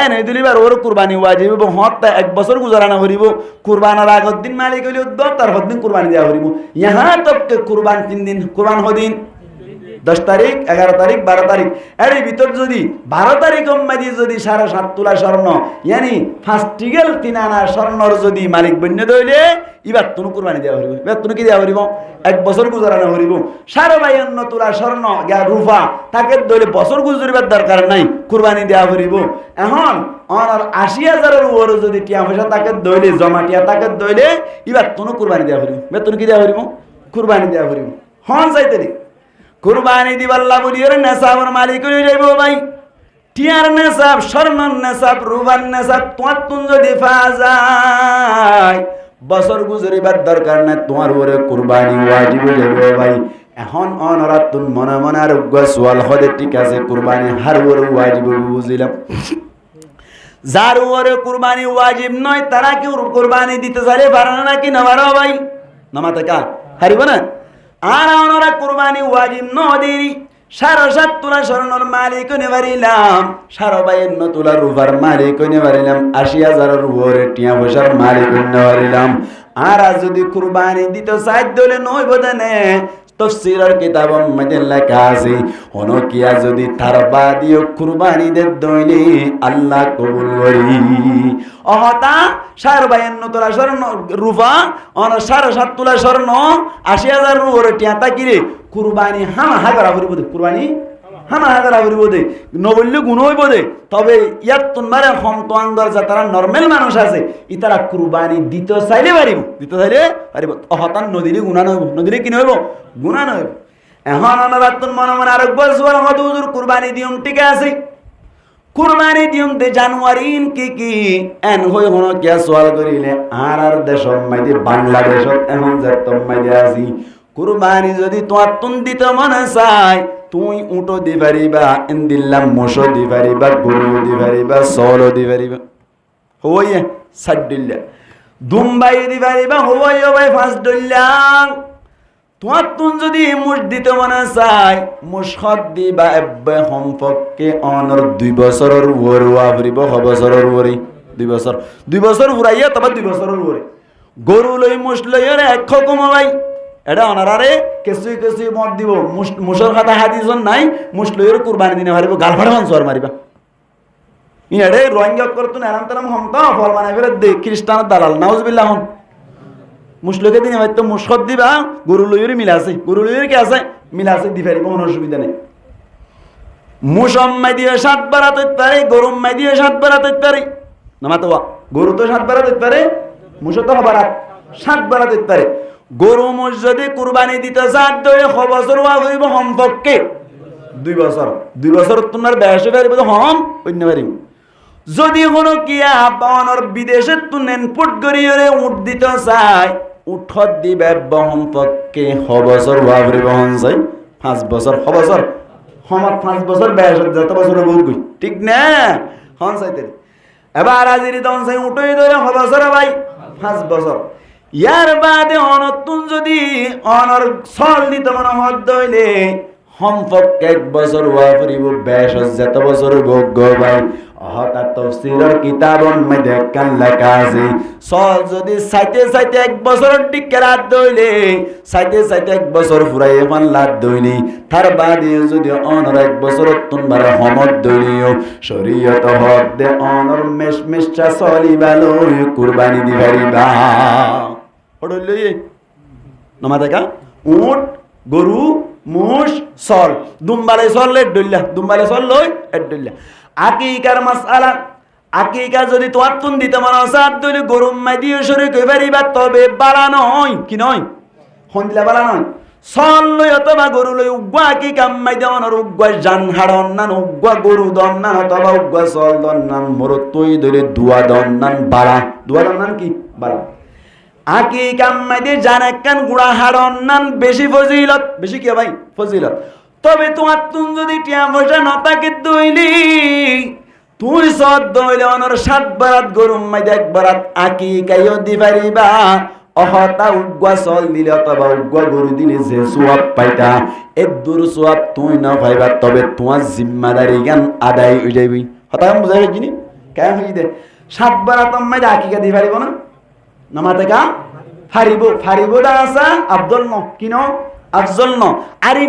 এন দিলিবার ওর কুরবানি ওয়াজিব এবং হত এক বছর গুজারানা হরিব কুরবানার আগের দিন মালিক হইল 10 তার দিন কুরবানি দেয়া হরিব ইহা তক কুরবান 3 দিন কুরবান হদিন 10 তারিখ 11 তারিখ 12 তারিখ এর ভিতর যদি 12 তারিখ মাঝে যদি 7.5 তোলা স্বর্ণ ইয়ানি 5 টিগেল 3 আনা স্বর্ণর যদি মালিক বন্য দইলে ইবার তুনো কুরবানি দেয়া হরিব ইবার তুনো কি দেয়া হরিব এক বছর গুজারানো হরিব 52 তোলা স্বর্ণ গা রুফা তাকে দইলে বছর গুজরিবার দরকার নাই কুরবানি দেয়া হরিব এখন অনার 80,000 এর উপর যদি টিয়া পয়সা তাকে দইলে জমা টিয়া তাকে দইলে ইবার তুনো কুরবানি দেয়া হরিব ইবার তুনো কি দেয়া হরিব কুরবানি দেয়া হরিব হন যাইতে কুরবানি দিবাল্লাহ বলিওর নেসাবর মালিক হয়ে যাইব ভাই টিয়ার নেসাব স্বর্ণর নেসাব রুবার নেসাব তোমার তুন যদি ফাজায় বছর গুজরিবার দরকার নাই তোমার উপরে কুরবানি ওয়াজিব হয়ে যাবে ভাই এখন অনরাত তুন মনে মনে আর সোয়াল হদে ঠিক আছে কুরবানি হার উপরে ওয়াজিব বুঝিলাম যার উপরে কুরবানি ওয়াজিব নয় তারা কি কুরবানি দিতে চাইলে পারে না নাকি না পারো ভাই নামাতে কা হারিব না আর ওনারা কুরবানি ওয়াজিব নদেরি 7.5 তোলা স্বর্ণর মালিক হইতে পারিলাম 52 তোলা রুপার মালিক হইতে পারিলাম 80,000 এর উপরে টিয়া পয়সার মালিক হইতে পারিলাম আর যদি কুরবানি দিতে চাই দলে নয় বদনে তফসিরের কিতাবের মধ্যে লেখা আছে অনকিয়া যদি তার বাদিও কুরবানি দে দইলে আল্লাহ কবুল করি অহতা 52 তোলা স্বর্ণ রুপা অন 7.5 তোলা স্বর্ণ 80,000 এর উপরে টিয়া তাকিরে কুরবানি হামা হাজার হইব দে কুরবানি হামা হাজার হইব দে নবল্য গুণ হইব দে তবে ইয়াত তোমারে হম তো আঙ্গর যা তারা নরমাল মানুষ আছে ইতারা কুরবানি দিতে চাইলে পারিব অহতান নদীরে গুণা নইব নদীরে কি নইব গুণা নইব এখন অনরাত মনে মনে আরেক বছর হদ হুজুর কুরবানি দিয়ম ঠিক আছে কুরবানি দিয়ম দে জানুয়ারিন কি এন হই হন কে সওয়াল করিলে আর দেশ মাইদে বাংলাদেশত এখন যত মাইদে আছি কুরবানি যদি তোমার তুন দিতে মনে চাই তুই উটো দি পারিবা ইন্দিল্লাম মোশো দি পারিবা গরু দি পারিবা সলো দি পারিবা হইয়ে সাড্ডিল্লা দুম্বাই দি পারিবা হইও ভাই ফাঁস ডল্লা তোমার তুন যদি মুশ দিতে মনে চাই মুশখত দিবা এব্বে সম্পর্কে অনর 2 বছরের উপরে আবরিব 6 বছরের উপরে 2 বছর ফুরাইয়া তবে 2 বছরের উপরে গরু লই মুশ লই এক খকম ভাই এটা অনারারে কিছুই কিছুই মত দিব মুসর কথা হাদিসন নাই মুসলিমের কুরবানি দিনে মারিব গাল ফাড়ে মাংস মারিবা ইনারে রোহিঙ্গা করতো না এরাম তারাম হম তো ফল বানাই ফেলে দে খ্রিস্টানের দালাল নাউজুবিল্লাহ হন মুসলিমকে দিনে হয়তো মুসখত দিবা গরু লইয়ের মিল আছে গরু লইয়ের কি আছে মিল আছে দি ফেরিব কোনো অসুবিধা নেই মুসম্মাই দিয়ে 7 বার আতইতে পারে গরুম্মাই দিয়ে 7 বার আতইতে পারে নামাতো গরু তো 7 বার আতইতে পারে মুস তো হবার 7 বার আতইতে পারে গরু মুস যদি কুরবানি দিতে চান তো 6 বছর হইব সম্পর্কে 2 বছর 2 বছর তোমার বয়স পারিব হম অন্য পারিব যদি কোনো কিয়া বানর বিদেশে তুনেন পুট গরিয়রে উঠ দিতে চায় উঠত দিবে সম্পর্কে 6 বছর হইব হন চাই 5 বছর 6 বছর আমার 5 বছর বয়স যত বছর বহুত গই ঠিক না হন চাইতে এবার আজির দন চাই উঠই ধরে 6 বছর ভাই 5 বছর ইয়ার বাদে অনতুন যদি অনর সল দিতে মনে হদ দইলে সম্পর্কে 1 বছর হওয়া পরিব বয়স যত বছর গগ ভাই হঠাৎ তফসিলের কিতাবন মধ্যে কান লেখা আছে সল যদি সাইতে 1 বছর টিকে রাত দইলে সাইতে 1 বছর ফুরাই এমন লাত দইনি তার বাদে যদি অনর 1 বছর তুনবার হমত দইলিও শরীয়ত হক দে অনর মেশমেশটা চলিবালো কুরবানি দিবারিবা ওড়লই নমাদাকা উট গরু মুশ সল দুম্বালে সল এডল্লা দুম্বালে সল লই এডল্লা আকিকার মাসআলা আকিকা যদি তোয়ার তুন দিতে মনে সাত দইলে গরুম মাদিও শরী কই পারিবা তবে বালা নয় কি নয় হন্দিলা বালা নয় সল লই অথবা গরু লই উগ্গা আকিকা মাই দেওয়ানোর উগ্গা জান হাড়ন নান উগ্গা গরু দন নান অথবা উগ্গা সল দন নান মরত তুই দইলে দুয়া দন নান বালা দুয়া দন নান কি বালা আকিকা মাই দে জান একখান গুড়া হাড়ন নান বেশি ফজিলত বেশি কি ভাই ফজিলত তবে তোমার তুন যদি টিয়া পয়সা না থাকে দইলি তুই সদ দইলে অনর 7 বারাত গরুম মাই 1 বারাত আকিকাইও দি পারিবা অহতা উগ্গা চল দিলে অথবা উগ্গা গরু দিলে যে সোয়াব পাইতা এদুর সোয়াব তুই না পাইবা তবে তোমার জিম্মাদারি জ্ঞান আদায় হয়ে যাবি হতা বুঝাই হইছিনি কেন হই দে 7 বারাত মাই আকিকা দি পারিব না নামাতে কা ফারিব দা আসা আব্দুল ন কিনো আফজল ন আরি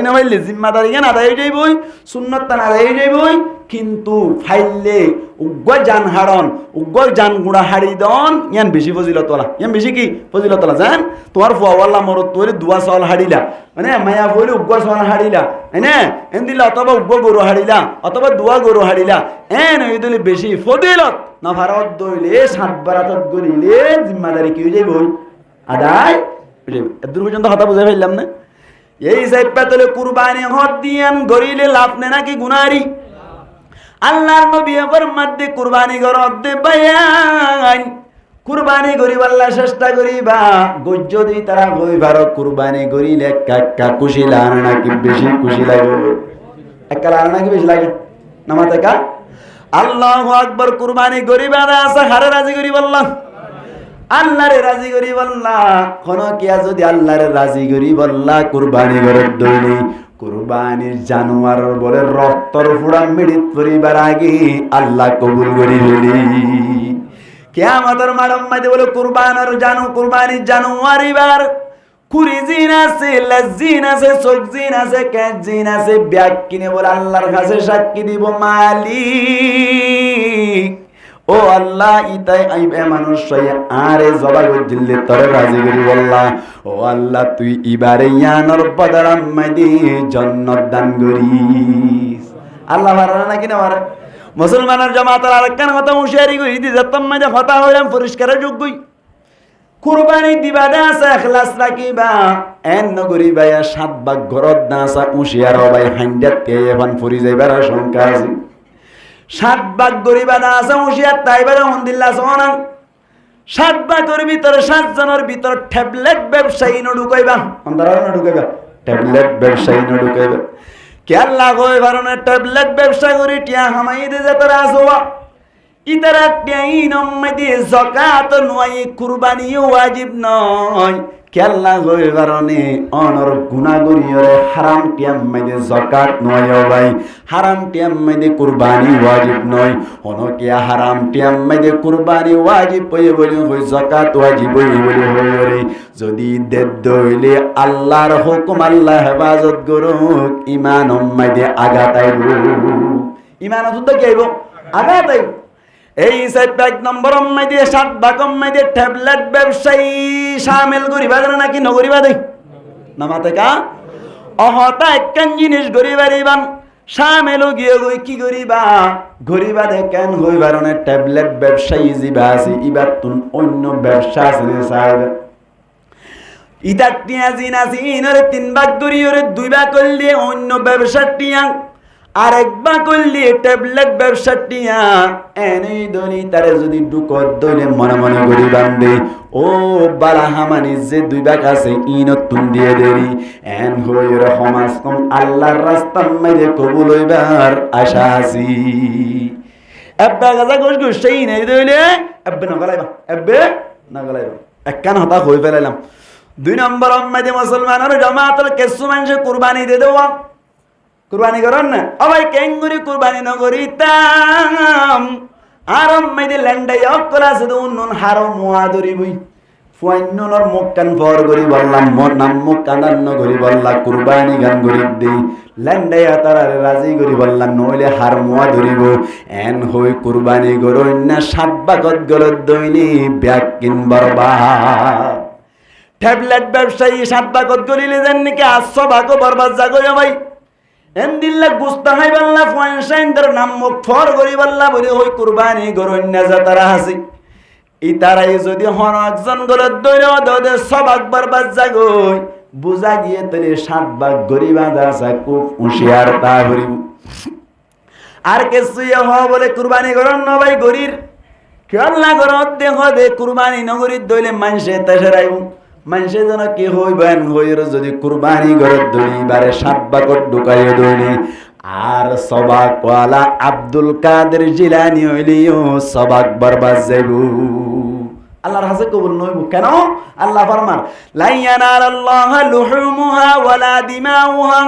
নমাইলি জিম্মাদারি জ্ঞান আদায় হয়ে যাইবই সুন্নত তান আদায় হয়ে যাইবই কিন্তু ফাইলে উগ্র জান হাড়ন উগ্র জান গুড়া হাড়ি দন ইয়ান বেশি ফজিলতলা ইয়ান বেশি কি ফজিলতলা জান তোমার ফুয়াওয়াল্লা মরত তোরে দুয়া চাউল হাড়িলা মানে মায়া বলে উগ্র চাউল হাড়িলা হ্যাঁ এন দিলা অথবা উগ্র গরু হাড়িলা অথবা দুয়া গরু হাড়িলা এন ওই দিলে বেশি ফজিলত না ভারত দইলে 7 বারাতত গরিলে জিম্মাদারি কি হয়ে যাইবই আদায় এদূর পর্যন্ত কথা বুঝাই ফেললাম না এই সাইপা তোলে কুরবানি হদ দিয়ান গরিলে লাভ নে নাকি গুনারি আল্লাহর নবী ফরমাতে কুরবানি গরদ দে বায়ান কুরবানি গরিব আল্লাহ চেষ্টা করিবা গজ্জ দি তারা কইবার কুরবানি গরিলে কাকা খুশি লাগে নাকি বেশি খুশি লাগে একা লাগে নাকি বেশি লাগে নামাতে কা আল্লাহু আকবার কুরবানি গরিব আছে হারে রাজি করিব আল্লাহ আল্লাহরে রাজি করি বল্লা কোন কিয়া যদি আল্লাহরে রাজি করি বল্লা কুরবানি করে দইনি কুরবানির জানোয়ার বলে রক্তর ফুড়া মিড়িত পরিবার আগে আল্লাহ কবুল করি বলি কিয়ামতের মাঠে মাঝে বলে কুরবানির জানোয়ার এবার কুরি জিন আছে লজিন আছে সবজিন আছে কেজিন আছে ব্যাগ কিনে বলে আল্লাহর কাছে সাক্ষী দিব মালিক ও আল্লাহ ইতাই আইবে মানুষ আরে জবাই দিল্লি তোরে রাজি করি বললা ও আল্লাহ তুই ইবারে ইয়ানর বদরাম মাইদি জান্নাত দান করিস আল্লাহ বারানা নাকি না বারা মুসলমানের জামাতের আরেকখান কথা হুঁশিয়ারি করি দি যতম মাঝে কথা হইলাম পরিষ্কারের যোগ্যই কুরবানি দিবা দাসা ইখলাস রাখিবা এন নগরি ভাইয়া 7 ভাগ ঘরত দাসা হুঁশিয়ার ভাই হান্ডাত কে এখন ফুরি যাইবার শঙ্কা আছে 7 ভাগ গরিবা না আছে হুঁশিয়ার তাইবার আলহামদুলিল্লাহ সোনা 7 ভাগের ভিতরে 7 জনের ভিতর ট্যাবলেট ব্যবসায়ী ন ঢুকাইবা অন্তরাল ন ঢুকাইবা ট্যাবলেট ব্যবসায়ী ন ঢুকাইবা কে আল্লাহ কই বারনে ট্যাবলেট ব্যবসা করি টিয়া হামাই দে যতরা আসোয়া ইতারা টিয়াই নম্মে দিয়ে যাকাত নয় কুরবানি ওয়াজিব নয় কেল্লা হয়ে কারণে অনর গুণাগুড়িয়রে হারাম টিয়াম মাইদে জাকাত নয় ভাই, হারাম টিয়াম মাইদে কুরবানি ওয়াজিব নয়, অনকিয়া হারাম টিয়াম মাইদে কুরবানি ওয়াজিব হয়ে বলি হই জাকাত ওয়াজিব হই বলি হই রে। যদি দেদ হইলে আল্লাহর হুকুম আল্লাহ হেফাজত করুক, ইমান মাইদে আঘাত আইব, ইমান অশুদ্ধ কি আইব? আঘাত আইব। এই 1 নম্বর মাইদে 7 ভাগ মাইদে ট্যাবলেট ব্যবসায়ী শামিল করিবা নাকি নগরিবা দেই না মাতে কা অহতা একখান জিনিস গরিবারিবান শামিল গিয়ে গই কি করিবা গরিবা দেখেন হইবারনে ট্যাবলেট ব্যবসায়ী জিবা আছে ইবার তুন অন্য ব্যবসা আছে সাহেব ইটা টিয়া জিন আছে ইনরে 3 ভাগ দরিয়রে 2 ভাগ করলে অন্য ব্যবসা টিয়া আর একবার করলে ট্যাবলেট ব্যবসা টিয়া এনে দনি তারে যদি ডুকত দইলে মনে মনে করি বান্ধে ও বালা হামানি যে 2 ভাগ আছে ইনত তুন দিয়ে দেরি এন হইরে সমাজ কম আল্লাহর রাস্তা মাইরে কবুল হইবার আশা আছি। এব্বা গাজা গোশ গোশ সেই নেই দইলে এব্বে নগলাইবা, এব্বে নগলাইবা, একখান হতা হই ফেলাইলাম। 2 নম্বর মাইদে মুসলমানের জামাতের কিছু মানুষ কুরবানি দিয়ে দেওয়া, কুরবানি করেন না ও ভাই কেঙ্গুরি কুরবানি নগরিতাম আর মেদে ল্যান্ডাই অকল আছে তো উন্নন হারো মোয়া ধরি বই ফুয়াইনর মুখ কান ফর করি বললাম মোর নাম মুখ কানান নগরি বললা কুরবানি গান গরিব দেই ল্যান্ডাই তারারে রাজি করি বললাম নইলে হার মোয়া ধরিব এন হই কুরবানি গরইন না 7 ভাগত গলত দইনি ব্যাগ কিন বরবাদ। ট্যাবলেট ব্যবসায়ী 7 ভাগত গলিলে দেন নাকি 800 ভাগ বরবাদ জাগো ভাই এন্দিল্লা গুস্তা হাই বাল্লা ফয়েনসাইনদের নাম মুখ ফর করি বাল্লা বলি হই কুরবানি গরন্য যাতারা হাসি ই তারাই যদি হন একজন গলত দইরে দদে সব আকবার বাজ জাগই বুঝা গিয়ে তলে 7 ভাগ গরিবা দাসা খুব হুঁশিয়ার তা হরিব আর কিছুই হ বলে কুরবানি গরন ন ভাই গরির কেল্লা গরত দেহ দে কুরবানি নগরী দইলে মানসে তাসরাইব মানুষে যেন কি হইবেন হইর যদি কুরবানি গরত দড়ি বারে 7 ভাগত ঢুকাইয়ে দইনি আর সবাকওয়ালা আব্দুল কাদের জিলানি হইলিও সবাক বরবাদ যাইব আল্লাহর হাতে কবুল নইব কেন আল্লাহ ফরমান লা ইয়ানালাল্লাহ লুহুমুহা ওয়ালা দিমাউহা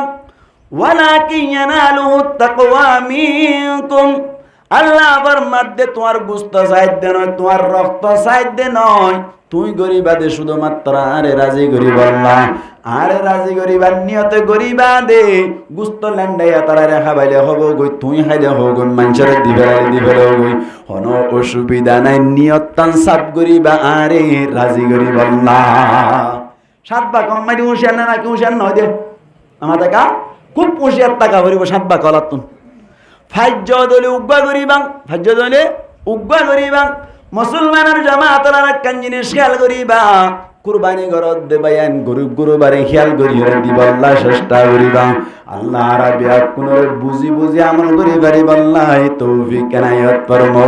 ওয়ালাকিন ইয়ানালুহু তাকওয়া মিনকুম আল্লাহ ফরমান দে তোমার গোশত চাইতে নয় তোমার রক্ত চাইতে নয় তুই গরিবাদে শুধুমাত্র আরে রাজি গরিব আল্লাহ আরে রাজি গরিবার নিয়তে গরিবা দে গুস্ত ল্যান্ডাইয়া তারা রেখা বাইলে হব গই তুই হাইলে হব মানুষের দিবে গই হন অসুবিধা নাই নিয়ত তান সাপ গরিবা আরে রাজি গরিব আল্লাহ 7 ভাগ কমাই দিও হুঁশিয়ার না নাকি হুঁশিয়ার নয় দে আমার টাকা খুব হুঁশিয়ার টাকা ভরিব 7 ভাগ কলাতুন ফাজ্য দলে উগ্বা গরিবাং ফাজ্য দলে উগ্বা গরিবাং মুসলমানের জামাতের একখান জিনিস খেয়াল করিবা কুরবানি গরত দেবায়ান গরিব গুরুবারে খেয়াল করিয়া দিবা আল্লাহ চেষ্টা করিবা আল্লাহ রাবিয়া কোনরে বুঝি বুঝি আমল করি পারি আল্লাহ তৌফিক এনায়েত ফরমো।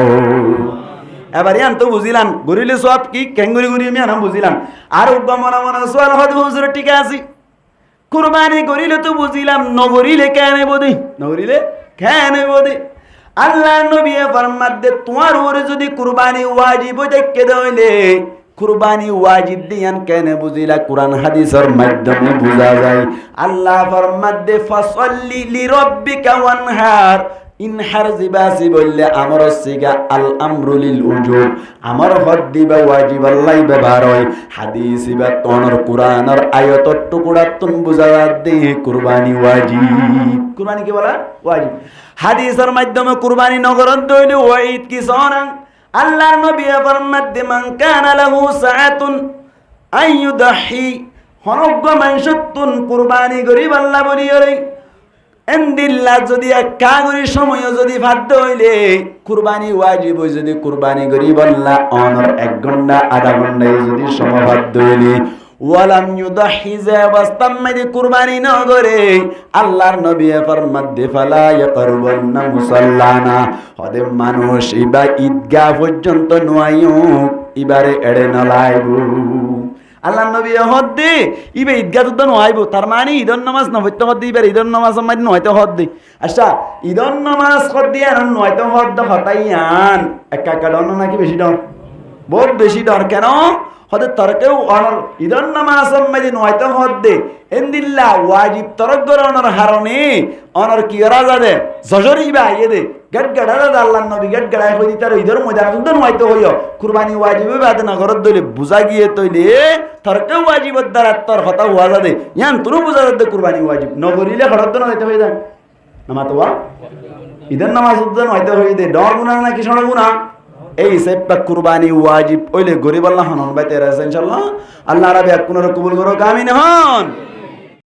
এবার ইয়ান তো বুঝিলাম গরিলে সব কি কেঙ্গুরি গুরি আমি নাম বুঝিলাম আর উগ্বা মনে মনে সোয়াল হদ হুজুর ঠিক আছে কুরবানি করিলে তো বুঝিলাম নগরিলে কেন বদি নগরিলে কেন বদি আল্লাহ নবী ফরমাত দে তোমার উপরে যদি কুরবানি ওয়াজিব দেখে দইলে কুরবানি ওয়াজিব দিয়ান কেন বুঝিলা কুরআন হাদিসের মাধ্যমে বুঝা যায় আল্লাহ ফরমাত দে ফাসাল্লি লিরাব্বিকা ওয়ানহার ইনহার জিবাসি বললে আমার সিগা আল আমরু লিল উজুব আমার হদ দিবা ওয়াজিব আল্লাহ ব্যবহার হয় হাদিস বা তোনর কুরআনের আয়াতর টুকরা তুন বুঝা দে কুরবানি ওয়াজিব কুরবানি কি বলা ওয়াজিব হাদিসের মাধ্যমে কুরবানি নগরত দইলে ওয়াইদ কি সনা আল্লাহর নবী ফরমাত মান কানা লাহু সাআতুন আইয়ুদহি হনগ্গ মানসতুন কুরবানি গরিব আল্লাহ বলিয়রে এন্দিল্লা যদি এক কাগরি সময় যদি বাধ্য হইলে কুরবানি ওয়াজিব যদি কুরবানি গরিব আল্লাহ অনর 1 ঘন্টা আধা ঘন্টায় যদি সময় বাধ্য হইলে ওয়ালাম ইউদহি যাবাস্তামদি কুরবানি নগরে আল্লাহর নবী ফরমাত দে ফালা ইয়াকরবুনা মুসাল্লানা হদে মানুষ ইবা ঈদগাহ পর্যন্ত নয়ায়ু ইবারে এড়ে না লাইব আল্লাহর নবী হদে ইবে ঈদগাহ তো নয়াইব তার মানে ঈদর নামাজ না হইতে হদ ইবার ঈদর নামাজ মানে নয়তো হদ দে আচ্ছা ঈদর নামাজ হদ দিয়া নয়তো হদ হতাইয়ান একা একা ডর নাকি বেশি ডর বহুত বেশি ডর কেন হতে তরকেও অনর ইদন নামাজ মেদিন হয়তো হদ্দে এন্দিল্লা ওয়াজিব তরক গর অনর হারনে অনর কি করা যাবে জজরি বা দে গট গড়া আল্লাহ নবী গট গড়াই হই তার ইদর ময়দান সুন্দর হয়তো হইও কুরবানি ওয়াজিব বাদ নগরত দলে বুঝা গিয়ে তইলে তরকেও ওয়াজিবত দ্বারা তর কথা হওয়া যাবে ইয়ান তুরু বুঝা যাবে কুরবানি ওয়াজিব নগরিলে হরত না হইতে হই যায় নামাতোয়া ইদন নামাজ উদ্দান হয়তো হই দে ডর গুনাহ না কি সর গুনাহ এই সেপ্পা কুরবানি ওয়াজিব ওইলে গরিব আল্লাহ হন বাইতে রাসে ইনশাআল্লাহ আল্লাহ রাব্বি আকুনার কবুল করো আমিন হন।